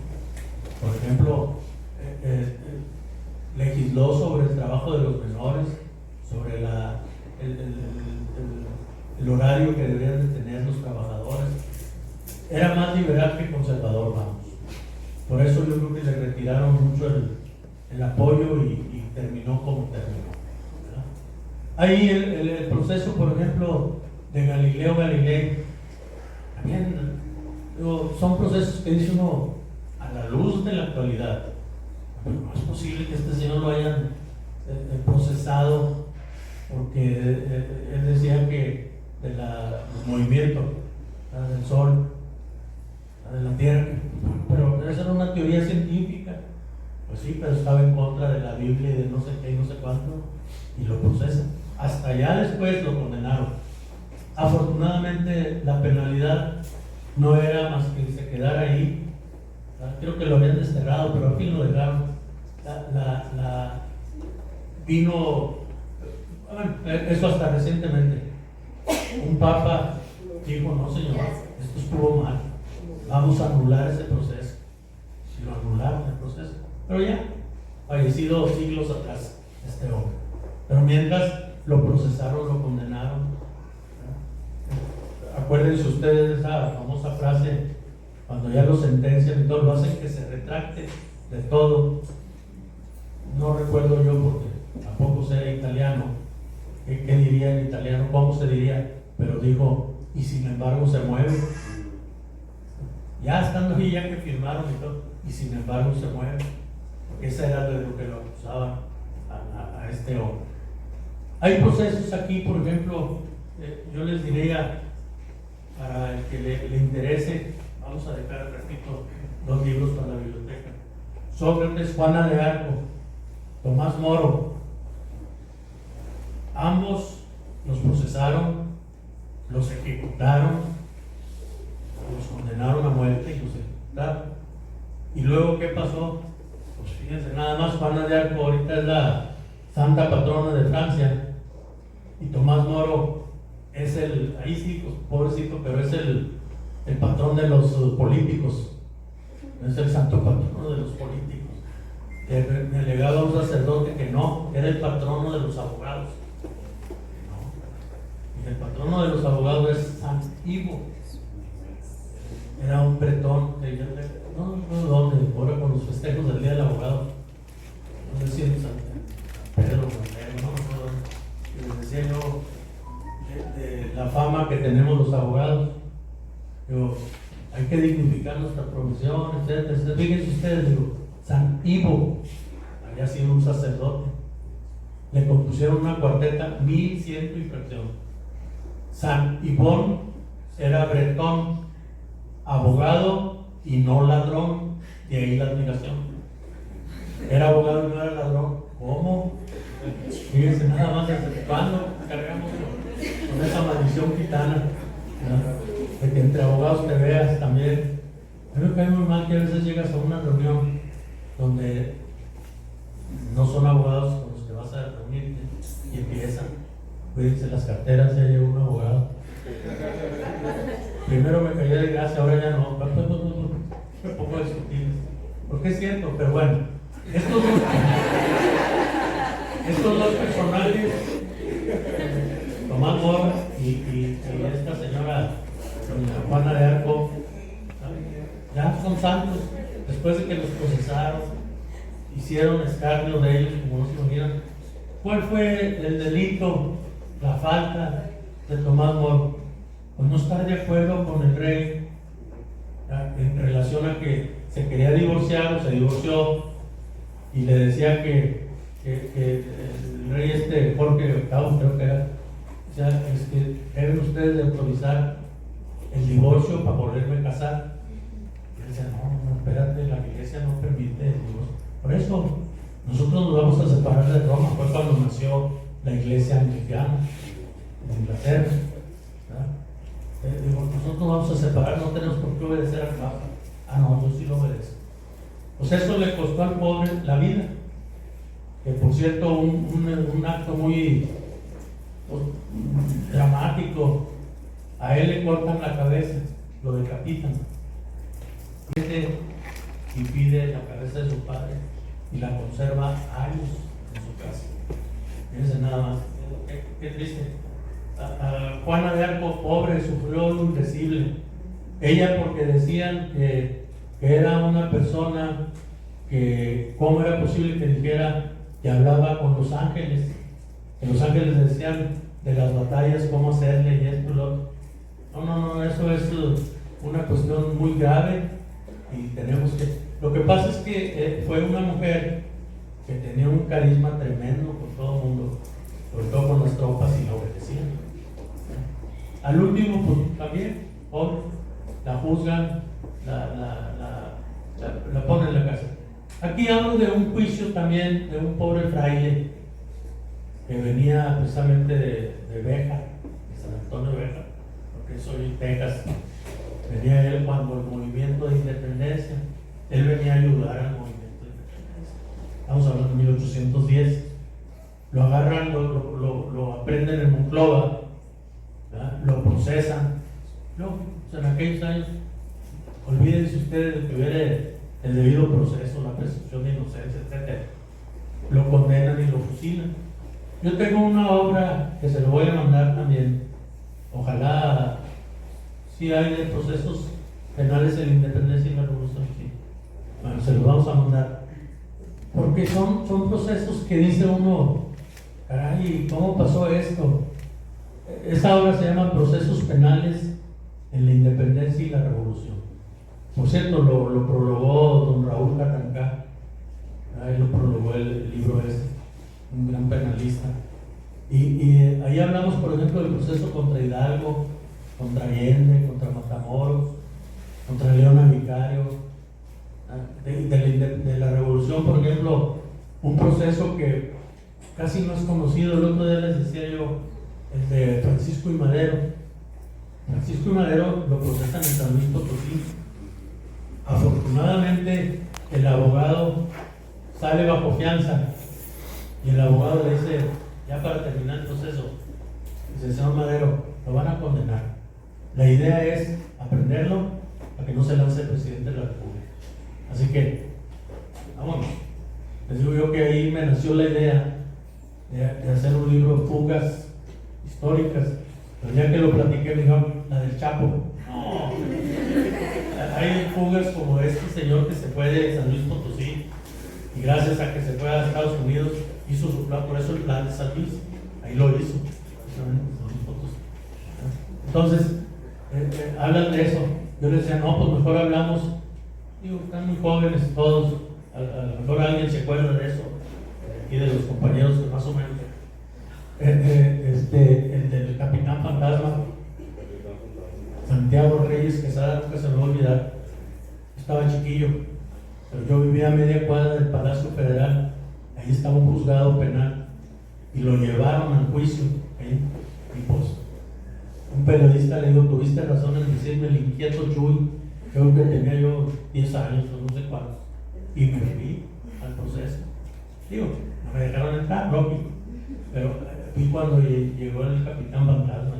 Por ejemplo, legisló sobre el trabajo de los menores, sobre el horario que deberían de tener los trabajadores. Era más liberal que conservador, vamos. Por eso yo creo que le retiraron mucho el apoyo y terminó como terminó, ¿verdad? Ahí el proceso, por ejemplo, de Galileo Galilei, también son procesos que dice uno a la luz de la actualidad. No es posible que este señor lo hayan procesado porque él decía que del movimiento del Sol, de la Tierra, pero esa era una teoría científica. Pues sí, pero estaba en contra de la Biblia y de no sé qué y no sé cuánto, y lo procesan. Hasta ya después lo condenaron. Afortunadamente la penalidad no era más que se quedara ahí. Creo que lo habían desterrado, pero al fin lo dejaron. Vino, bueno, eso hasta recientemente, un papa dijo: no señor, esto estuvo mal, vamos a anular ese proceso. Y lo anularon el proceso, pero ya fallecido siglos atrás este hombre. Pero mientras lo procesaron, lo condenaron. Acuérdense ustedes de esa famosa frase: cuando ya lo sentencian y todo, lo hacen que se retracte de todo. No recuerdo yo porque tampoco sé italiano qué diría en italiano, cómo se diría, pero dijo: y sin embargo se mueve. Ya estando ahí, ya que firmaron y todo, y sin embargo se mueve, porque esa era de lo que lo acusaban a este hombre. Hay procesos aquí, por ejemplo, yo les diría, para el que le interese, vamos a dejar, repito, 2 libros para la biblioteca: Sócrates, Juana de Arco, Tomás Moro. Ambos los procesaron, los ejecutaron, los condenaron a muerte y los ejecutaron. ¿Y luego qué pasó? Pues fíjense, nada más Juana de Arco ahorita es la santa patrona de Francia, y Tomás Moro es ahí sí, pues, pobrecito, pero es el patrón de los políticos, es el santo patrono de los políticos. Le legaba a un sacerdote que no, era el patrono de los abogados. No. Y el patrono de los abogados es San Ivo. Era un bretón, no, ¿dónde? Ahora con los festejos del Día del Abogado. No sé si en San Pedro, no, les decía yo de la fama que tenemos los abogados. Digo, hay que dignificar nuestra profesión, etc. Fíjense ustedes, digo, San Ivo había sido un sacerdote, le compusieron una cuarteta 1100 y fracción. San Ivón era bretón, abogado y no ladrón, de ahí la admiración. Era abogado y no era ladrón. ¿Cómo? Fíjense nada más desde cuándo cargamos con esa maldición gitana, ¿no? De que entre abogados te veas también. A mí me cae muy mal que a veces llegas a una reunión donde no son abogados con los que vas a reunirte y empiezan: cuídense las carteras, ya llegó un abogado. Primero me caía de gracia, ahora ya no. Me pongo a discutir, porque es cierto, pero bueno, estos dos personajes, Tomás Moro y esta señora doña Juana de Arco, ya son santos. Después de que los procesaron, hicieron escarnio de ellos como no se unieran. ¿Cuál fue el delito, la falta de Tomás Moro? Pues no estar de acuerdo con el rey en relación a que se quería divorciar o se divorció, y le decía que el rey Jorge VIII, creo que era, o sea, deben ustedes de autorizar el divorcio para volverme a casar. Y él decía: no, espérate, la iglesia no permite el divorcio. Por eso nosotros nos vamos a separar de Roma. Fue cuando nació la iglesia anglicana en Inglaterra. Nosotros nos vamos a separar, no tenemos por qué obedecer al Papa. Ah, no, yo sí lo obedezco. Pues eso le costó al pobre la vida. Que por cierto, un acto muy dramático. A él le cortan la cabeza, lo decapitan. Y pide la cabeza de su padre y la conserva años en su casa. Fíjense nada más, qué triste. A Juana de Arco, pobre, sufrió lo indecible. Ella porque decían que era una persona que, ¿cómo era posible que dijera que hablaba con los ángeles? Que los ángeles decían de las batallas, cómo hacerle y esto y lo otro. No, eso es una cuestión muy grave y tenemos que... Lo que pasa es que fue una mujer que tenía un carisma tremendo con todo el mundo, sobre todo con las tropas, y la obedecían. Al último, pues también, pobre, la juzgan, la ponen en la cárcel. Aquí hablo de un juicio también de un pobre fraile que venía precisamente de Béjar, de San Antonio de Béjar, porque soy Texas. Venía él cuando el movimiento de independencia, él venía a ayudar al movimiento de independencia. Estamos hablando de 1810. Lo agarran, lo aprenden en Monclova, ¿verdad? Lo procesan. No, en aquellos años, olvídense ustedes de que hubiera el debido proceso, la presunción de inocencia, etc. Lo condenan y lo fusilan. Yo tengo una obra que se lo voy a mandar también. Ojalá, si hay de procesos penales en la independencia y la revolución, sí. Bueno, se los vamos a mandar. Porque son procesos que dice uno, caray, ¿cómo pasó esto? Esta obra se llama Procesos Penales en la Independencia y la Revolución. Por cierto, lo prologó don Raúl Catancá. Ahí lo prologó el libro ese, un gran penalista. Y ahí hablamos, por ejemplo, del proceso contra Hidalgo, contra Allende, contra Matamoros, contra Leona Vicario. De la revolución, por ejemplo, un proceso que casi no es conocido. El otro día les decía yo, el de Francisco I. Madero. Francisco I. Madero lo procesan en San Luis Potosí. Afortunadamente, el abogado sale bajo fianza y el abogado le dice, ya para terminar el proceso, dice: señor Madero, lo van a condenar. La idea es aprenderlo para que no se lance el presidente de la República. Así que, vámonos. Les digo yo que ahí me nació la idea de hacer un libro de fugas históricas. Pero ya que lo platiqué, me dijeron, la del Chapo. No. Hay fugas como este señor que se fue de San Luis Potosí y gracias a que se fue a Estados Unidos hizo su plan, por eso el plan de San Luis. Ahí lo hizo. Entonces, hablan de eso. Yo les decía, no, pues mejor hablamos. Digo, están muy jóvenes todos, a lo mejor alguien se acuerda de eso, y de los compañeros que más o menos. El del Capitán Fantasma, Santiago Reyes Quesada, nunca se me va a olvidar. Estaba chiquillo, pero yo vivía a media cuadra del Palacio Federal, ahí estaba un juzgado penal, y lo llevaron al juicio, y pues, un periodista le dijo, tuviste razón en decirme el inquieto Chuy. Creo que tenía yo 10 años o no sé cuántos, y me fui al proceso. Digo, no me dejaron entrar, lógico, pero fui cuando llegó el Capitán Fantasma.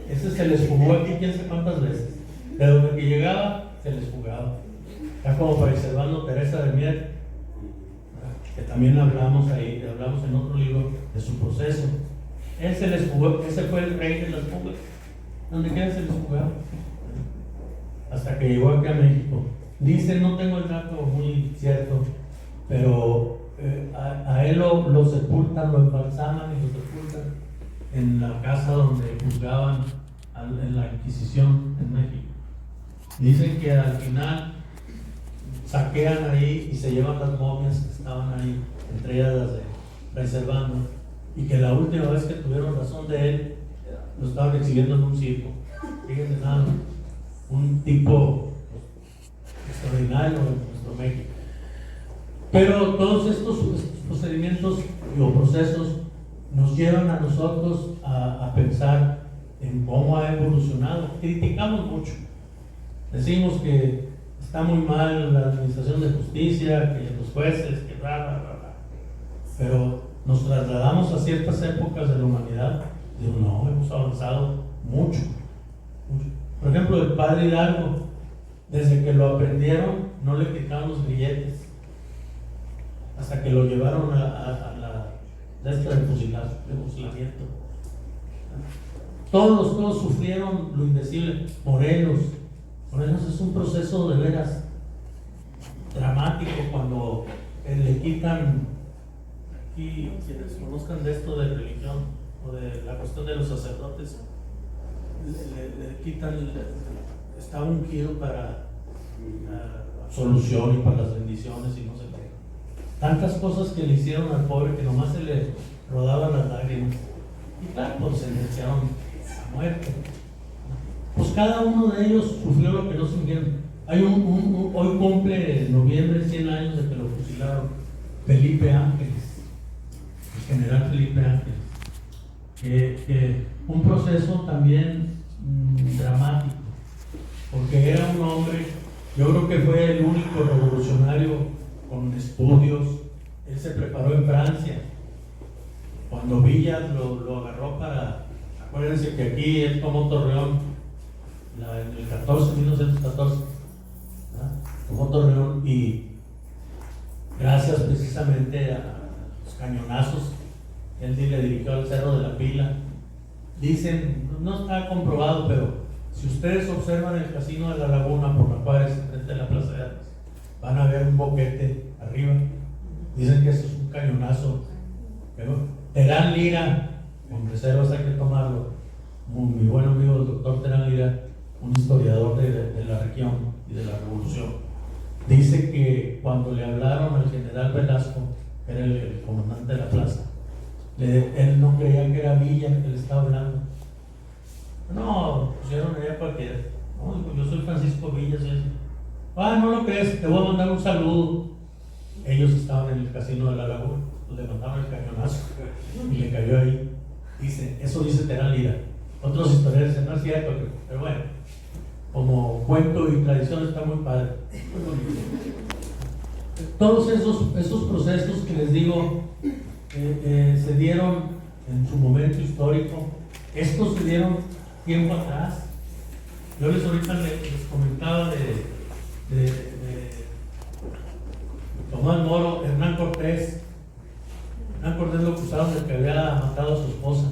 Ese se les jugó aquí quién sé cuántas veces. De donde que llegaba, se les jugaba. Ya como para Servando Teresa de Mier, que también hablamos ahí, hablamos en otro libro de su proceso. Él se les jugó, ese fue el rey de las fugas. Donde quiera se les jugaba. Hasta que llegó aquí a México. Dice, no tengo el dato muy cierto, pero a él lo sepultan, lo embalsaman y lo sepultan en la casa donde juzgaban en la Inquisición en México. Dicen que al final saquean ahí y se llevan las momias que estaban ahí, entre ellas las de Reservando, y que la última vez que tuvieron razón de él, lo estaban exhibiendo en un circo. Fíjense nada más. Un tipo extraordinario en nuestro México. Pero todos estos procedimientos o procesos nos llevan a nosotros a pensar en cómo ha evolucionado. Criticamos mucho. Decimos que está muy mal la administración de justicia, que los jueces, que bla, bla, bla, bla. Pero nos trasladamos a ciertas épocas de la humanidad y digo, no, hemos avanzado mucho, mucho. Por ejemplo, el padre Hidalgo, desde que lo aprendieron, no le quitaban los grilletes, hasta que lo llevaron a la de fusilamiento. Todos sufrieron lo indecible. Morelos es un proceso de veras dramático cuando le quitan, aquí quienes conozcan de esto de religión o de la cuestión de los sacerdotes, le quitan, está ungido para la absolución y para las bendiciones y no sé qué. Tantas cosas que le hicieron al pobre que nomás se le rodaban las lágrimas. Y claro, pues sentenciaron a muerte. Pues cada uno de ellos sufrió lo que no sufrieron. Hoy cumple en noviembre 100 años de que lo fusilaron Felipe Ángeles, el general Felipe Ángeles. Que un proceso también dramático, porque era un hombre, yo creo que fue el único revolucionario con estudios. Él se preparó en Francia. Cuando Villa lo agarró para, acuérdense que aquí él tomó Torreón en el 1914, tomó Torreón, y gracias precisamente a los cañonazos él le dirigió al Cerro de la Pila. Dicen, no está comprobado, pero si ustedes observan el casino de la Laguna por la Juárez, frente a la Plaza de Armas, van a ver un boquete arriba. Dicen que eso es un cañonazo. Pero Terán Lira, con reservas hay que tomarlo, mi buen amigo el doctor Terán Lira, un historiador de la región y de la revolución, dice que cuando le hablaron al general Velasco, que era el comandante de la plaza, él no creía que era Villa que le estaba hablando. No, pusieron allá cualquiera. No, digo, yo soy Francisco Villa. No lo crees, te voy a mandar un saludo. Ellos estaban en el casino de la Laguna, le mandaron el cañonazo y le cayó ahí. Eso dice Terán Lira. Otros historiadores dicen, no es cierto, pero bueno, como cuento y tradición está muy padre. Todos esos procesos que les digo se dieron en su momento histórico. Estos se dieron tiempo atrás. Yo ahorita les comentaba de Tomás Moro, Hernán Cortés. Hernán Cortés lo acusaron de que había matado a su esposa.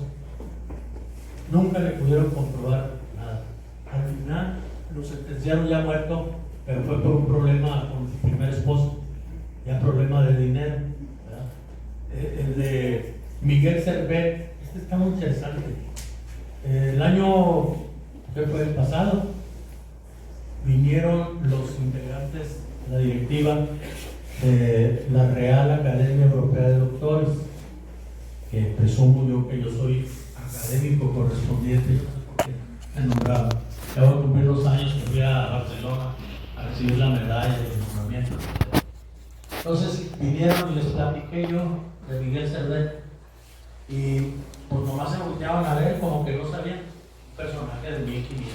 Nunca le pudieron comprobar nada. Al final lo sentenciaron ya muerto, pero fue por un problema con su primer esposo, ya problema de dinero, ¿verdad? El de Miguel Servet, está muy interesante. El año que fue el pasado, vinieron los integrantes de la directiva de la Real Academia Europea de Doctores, que presumo yo que yo soy académico correspondiente, no sé por qué me nombraron. Acabo de cumplir 2 años que fui a Barcelona a recibir la medalla de nombramiento. Entonces vinieron y les platiqué yo de Miguel Servet, y pues nomás se volteaban a ver como que no sabían. Un personaje de 1500.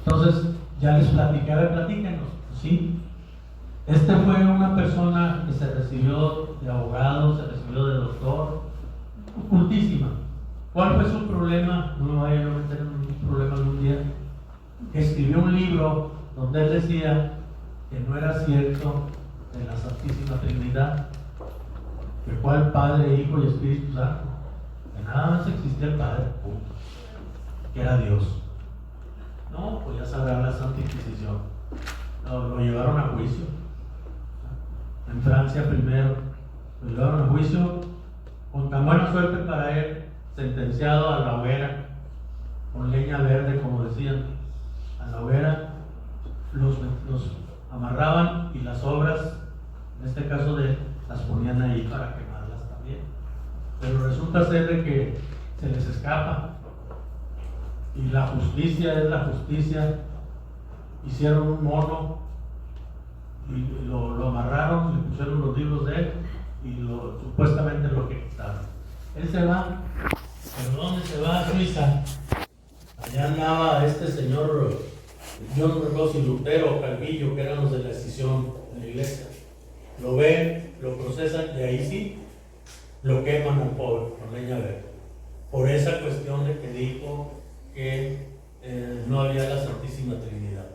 Entonces ya les platicé, a ver, platíquenos, ¿sí? Este fue una persona que se recibió de abogado, se recibió de doctor, cultísima. ¿Cuál fue su problema? No me vaya a meter en un problema algún día. Escribió un libro donde él decía que no era cierto de la Santísima Trinidad, que fue el Padre, Hijo y Espíritu Santo, que nada más existía el Padre, punto, que era Dios. No, pues ya sabrá la Santa Inquisición. Lo llevaron a juicio. En Francia primero lo llevaron a juicio, con tan buena suerte para él, sentenciado a la hoguera, con leña verde, como decían, a la hoguera. Los amarraban y las obras, en este caso de él, las ponían ahí para quemarlas también. Pero resulta ser de que se les escapa, y la justicia es la justicia. Hicieron un mono y lo amarraron, le pusieron los libros de él y supuestamente lo ejecutaron. Él se va, ¿pero dónde se va? A Suiza. Allá andaba este señor John Rossi, Lutero o Calvillo, que eran los de la escisión de la iglesia. Lo ven, lo procesan y ahí sí lo queman al pobre con leña verde. Por esa cuestión de que dijo que no había la Santísima Trinidad.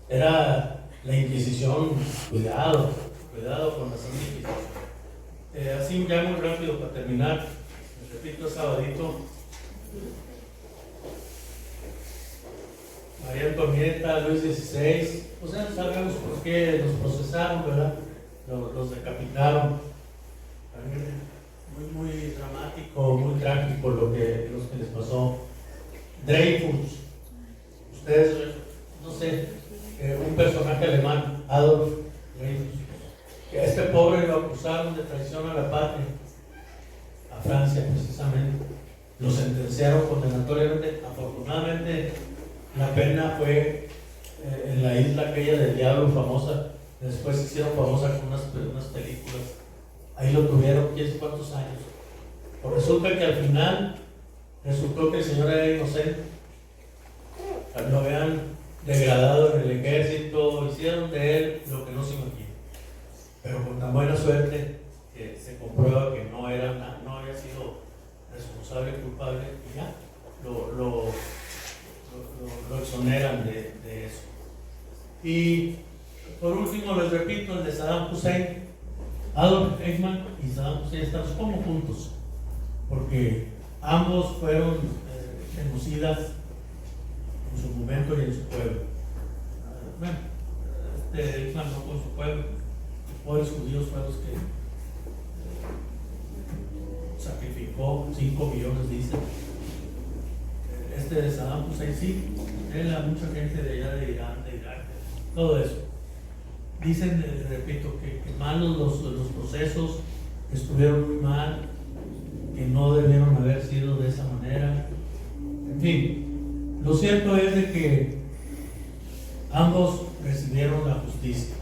Era la Inquisición, cuidado con la Santa Inquisición. Así ya muy rápido para terminar, les repito, sabadito, María Antonieta, Luis XVI, o sea, sabemos por qué los procesaron, ¿verdad? Los decapitaron. Muy dramático, muy trágico lo que les pasó. Dreyfus, ustedes, no sé, un personaje alemán, Adolf Dreyfus, que a este pobre lo acusaron de traición a la patria, a Francia precisamente. Lo sentenciaron condenatoriamente. Afortunadamente, la pena fue en la isla aquella del diablo famosa. Después se hicieron famosas con unas películas. Ahí lo tuvieron, quién sabe cuántos años. Pues resulta que al final resultó que el señor era inocente. Lo habían degradado en el ejército, hicieron de él lo que no se imagina. Pero con tan buena suerte que se comprueba que no había sido responsable, culpable, y ya lo exoneran de eso. Y por último, les repito, el de Saddam Hussein. Adolf Eichmann y Saddam Hussein están como juntos, porque ambos fueron genocidas en su momento y en su pueblo. Bueno, Eichmann no con su pueblo, los pobres judíos fueron los que sacrificó 5 millones, dicen. De Saddam Hussein sí, él a mucha gente de allá de Irán, de Irak, todo eso. Dicen, repito, que malos los procesos, que estuvieron muy mal, que no debieron haber sido de esa manera. En fin, lo cierto es de que ambos recibieron la justicia.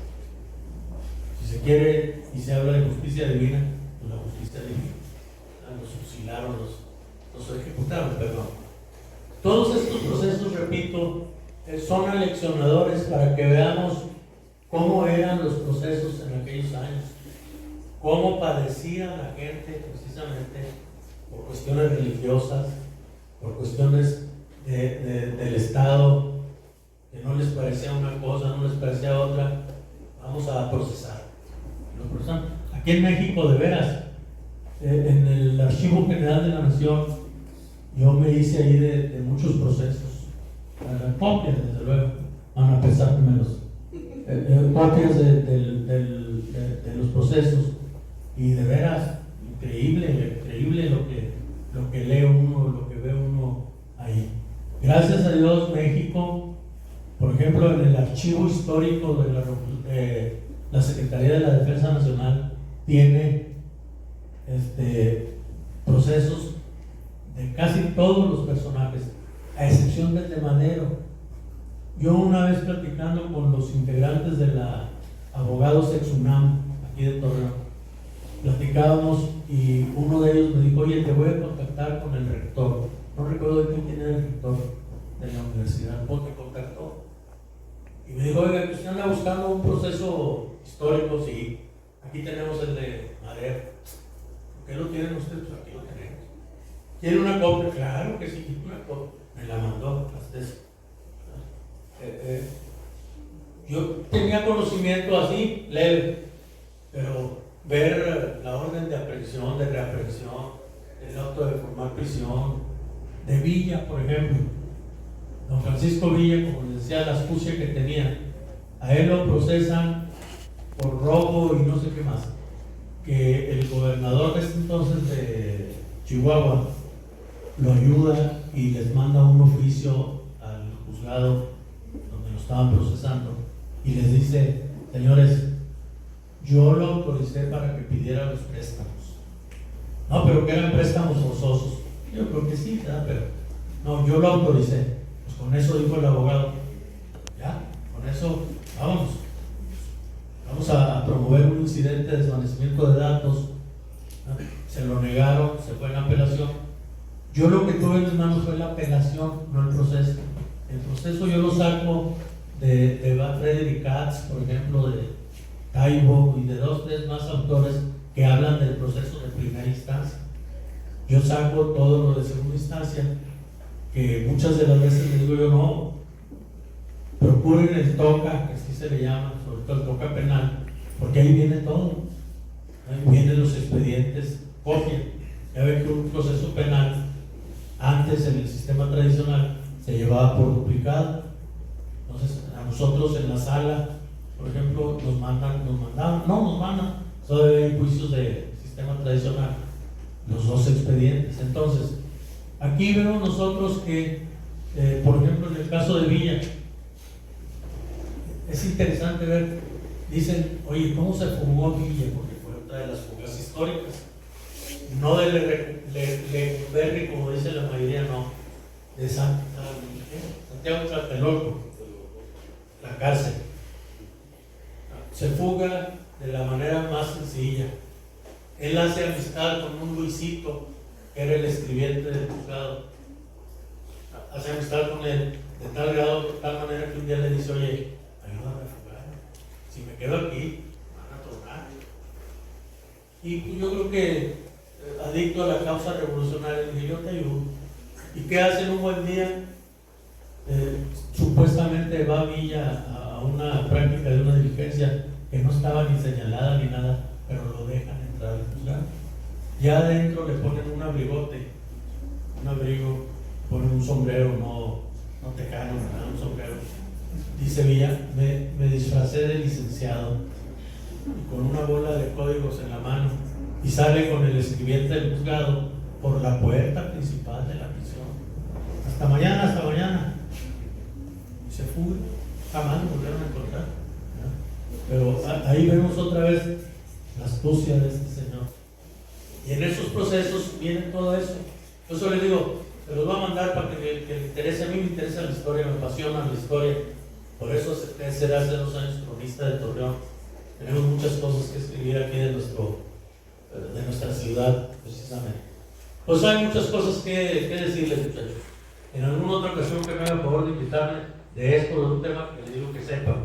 Si se quiere y se habla de justicia divina, pues la justicia divina. Los fusilaron, los ejecutaron, perdón. Todos estos procesos, repito, son aleccionadores para que veamos cómo eran los procesos en aquellos años, cómo padecía la gente precisamente por cuestiones religiosas, por cuestiones del Estado, que no les parecía una cosa, no les parecía otra. Vamos a procesar. Lo procesan. Aquí en México, de veras, en el Archivo General de la Nación, yo me hice ahí de muchos procesos, copias desde luego, van a pensar menos, copias de los procesos, y de veras, increíble lo que lee uno, lo que ve uno ahí. Gracias a Dios, México, por ejemplo, en el archivo histórico de la Secretaría de la Defensa Nacional, tiene procesos de casi todos los personajes, a excepción del de Madero. Yo una vez platicando con los integrantes de la Abogados Ex UNAM, aquí de Torreón, platicábamos y uno de ellos me dijo, oye, te voy a contactar con el rector. No recuerdo de quién era el rector de la universidad, porque me contactó. Y me dijo, oiga, que usted anda buscando un proceso histórico, sí. Aquí tenemos el de Madero. ¿Por qué lo tienen ustedes? Pues aquí lo tenemos. ¿Tiene una copia? Claro que sí, una copia. Me la mandó hasta eso. Yo tenía conocimiento así, leve, pero ver la orden de aprehensión, de reaprehensión, el auto de formar prisión, de Villa, por ejemplo. Don Francisco Villa, como les decía, la astucia que tenía, a él lo procesan por robo y no sé qué más. Que el gobernador de ese entonces de Chihuahua lo ayuda y les manda un oficio al juzgado donde lo estaban procesando y les dice, señores, yo lo autoricé para que pidiera los préstamos. No, pero que eran préstamos forzosos. Yo creo que sí, ¿verdad? Pero no, yo lo autoricé. Pues con eso dijo el abogado, ya, con eso, vamos a promover un incidente de desvanecimiento de datos. ¿No? Se lo negaron, se fue en apelación. Yo lo que tuve en mis manos fue la apelación, no el proceso. El proceso yo lo saco de Frederick Katz, por ejemplo, de Taibo y de 2 o 3 más autores que hablan del proceso de primera instancia. Yo saco todo lo de segunda instancia, que muchas de las veces les digo yo, no, procuren el TOCA, que así se le llama, sobre todo el TOCA penal, porque ahí viene todo, ahí vienen los expedientes, copia. Ya ve que un proceso penal, antes en el sistema tradicional, se llevaba por duplicado. Entonces, a nosotros en la sala, por ejemplo, nos mandan, todavía hay juicios de sistema tradicional, los 2 expedientes. Entonces, aquí vemos nosotros que, por ejemplo, en el caso de Villa, es interesante ver, dicen, oye, ¿cómo se fugó Villa? Porque fue otra de las fugas históricas. No de Lecumberri, como dice la mayoría, no, de Santiago Tlatelolco, la cárcel. Se fuga de la manera más sencilla. Él hace amistad con un Luisito, que era el escribiente del juzgado. Hace amistad con él de tal grado, de tal manera que un día le dice, oye, ayúdame a fugar. Si me quedo aquí, van a tronar. Y yo creo que, adicto a la causa revolucionaria, dije, yo te ayudo. ¿Y qué hacen un buen día? Supuestamente va Villa a una práctica de una diligencia que no estaba ni señalada ni nada, pero lo dejan entrar al juzgado. Ya adentro le ponen un abrigote, un abrigo, ponen un sombrero, no tejano, un sombrero. Dice Villa, me disfracé de licenciado y con una bola de códigos en la mano, y sale con el escribiente del juzgado por la puerta principal de la prisión. Hasta mañana. Y se fuga, jamás lo volvieron a encontrar. Pero ahí vemos otra vez la astucia de este señor. Y en esos procesos viene todo eso. Yo solo les digo, se los voy a mandar para que le interese. A mí me interesa la historia, me apasiona la historia. Por eso acepté ser hace 2 años cronista de Torreón. Tenemos muchas cosas que escribir aquí de nuestra ciudad, precisamente. Pues hay muchas cosas que decirles, muchachos. En alguna otra ocasión que me haga favor de invitarme de esto, de un tema que le digo que sepa.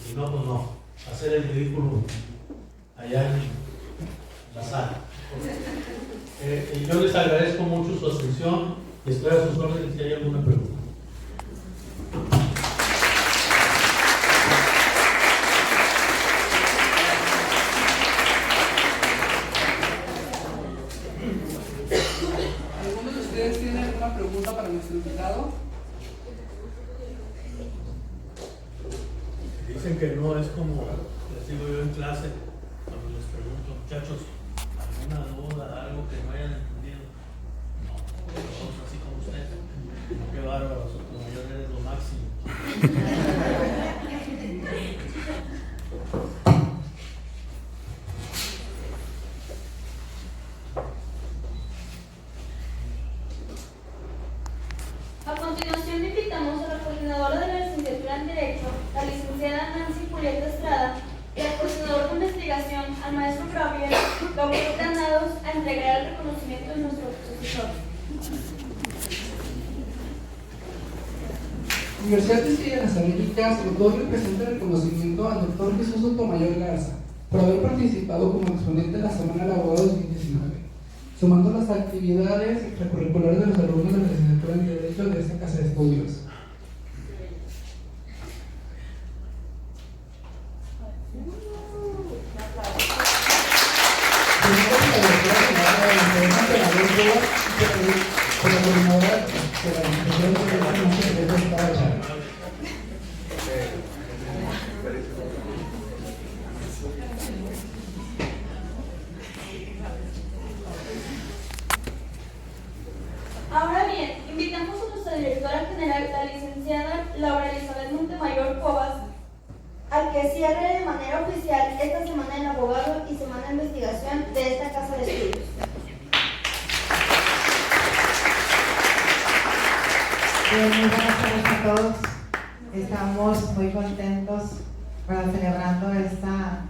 Si no, pues no. Hacer el ridículo allá en la sala. Y yo les agradezco mucho su atención y estoy a sus órdenes si hay alguna pregunta. ¿Alguno de ustedes tiene alguna pregunta para nuestro invitado? Dicen que no, es como les digo yo en clase, cuando les pregunto, muchachos, ¿alguna duda, algo que no hayan entendido? No, todos así como ustedes. Qué bárbaro, tu mayor eres lo máximo. A continuación invitamos a la coordinadora de la licenciatura en Derecho, la licenciada Nancy Julieta Estrada, y al coordinador de investigación, al maestro Gabriel Granados, a entregar el reconocimiento de nuestro profesor. Universidad de Ciencias de las Américas otorga y presenta el reconocimiento al doctor Jesús Sotomayor Garza por haber participado como exponente de la Semana Laboral 2019, sumando las actividades extracurriculares de los alumnos de la licenciatura en Derecho de esta casa de estudios. Ahora bien, invitamos a nuestra directora general, la licenciada Laura Elizabeth Montemayor Cobas, al que cierre de manera oficial esta Semana del Abogado y Semana de Investigación de esta Casa de Estudios. Muy buenas tardes a todos. Estamos muy contentos celebrando esta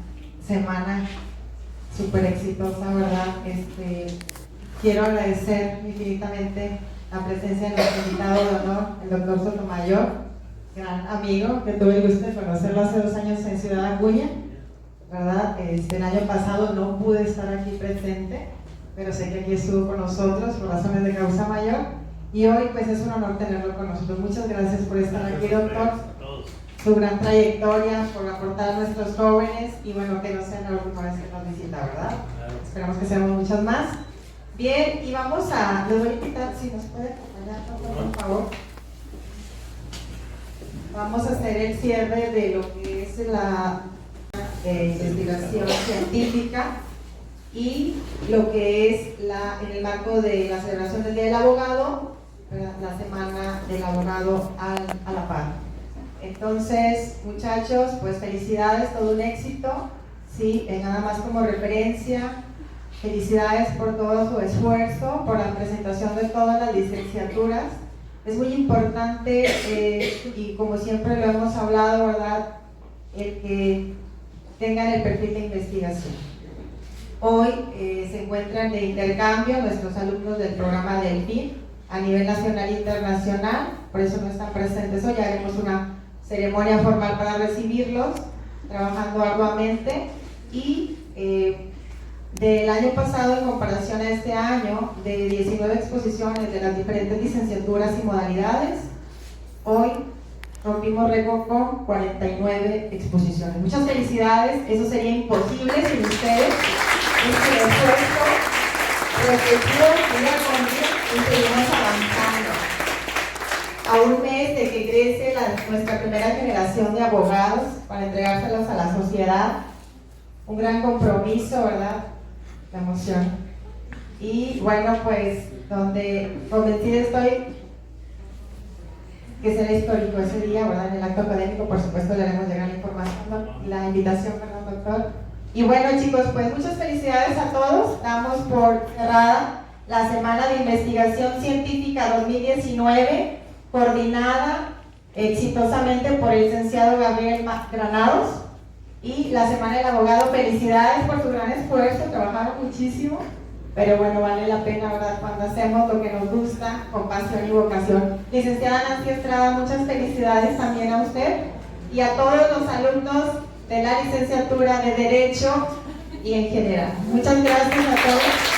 semana súper exitosa, ¿verdad? Quiero agradecer infinitamente la presencia de nuestro invitado de honor, el doctor Sotomayor, gran amigo que tuve el gusto de conocerlo hace 2 años en Ciudad Acuña, ¿verdad? El año pasado no pude estar aquí presente, pero sé que aquí estuvo con nosotros por razones de causa mayor. Y hoy pues es un honor tenerlo con nosotros. Muchas gracias por estar aquí, doctor. Su gran trayectoria, por aportar a nuestros jóvenes y bueno, que no sea la última vez que nos visita, ¿verdad? Claro. Esperamos que seamos muchas más. Bien, y vamos a, les voy a invitar, si nos puede acompañar, por favor. Vamos a hacer el cierre de lo que es la investigación científica y lo que es en el marco de la celebración del Día del Abogado, la Semana del Abogado a la Par. Entonces, muchachos, pues felicidades, todo un éxito, ¿sí? Nada más como referencia, felicidades por todo su esfuerzo, por la presentación de todas las licenciaturas. Es muy importante, y como siempre lo hemos hablado, ¿verdad?, el que tengan el perfil de investigación. Hoy se encuentran de intercambio nuestros alumnos del programa Delfín a nivel nacional e internacional, por eso no están presentes hoy. Haremos una ceremonia formal para recibirlos, trabajando arduamente. Y del año pasado en comparación a este año, de 19 exposiciones de las diferentes licenciaturas y modalidades, hoy rompimos récord con 49 exposiciones. Muchas felicidades, eso sería imposible sin ustedes. Este esfuerzo repetido día con día y seguimos avanzando. A un mes de que crece nuestra primera generación de abogados para entregárselos a la sociedad, un gran compromiso, ¿verdad? La emoción. Y bueno, pues donde convencida estoy que será histórico ese día, ¿verdad? En el acto académico, por supuesto, le haremos llegar la información, la invitación, perdón, doctor. Y bueno, chicos, pues muchas felicidades a todos. Damos por cerrada la Semana de Investigación Científica 2019, coordinada exitosamente por el licenciado Gabriel Granados. Y la Semana del Abogado, felicidades por su gran esfuerzo, trabajaron muchísimo, pero bueno, vale la pena, ¿verdad?, cuando hacemos lo que nos gusta, con pasión y vocación. Licenciada Nancy Estrada, muchas felicidades también a usted y a todos los alumnos de la licenciatura de Derecho y en general. Muchas gracias a todos.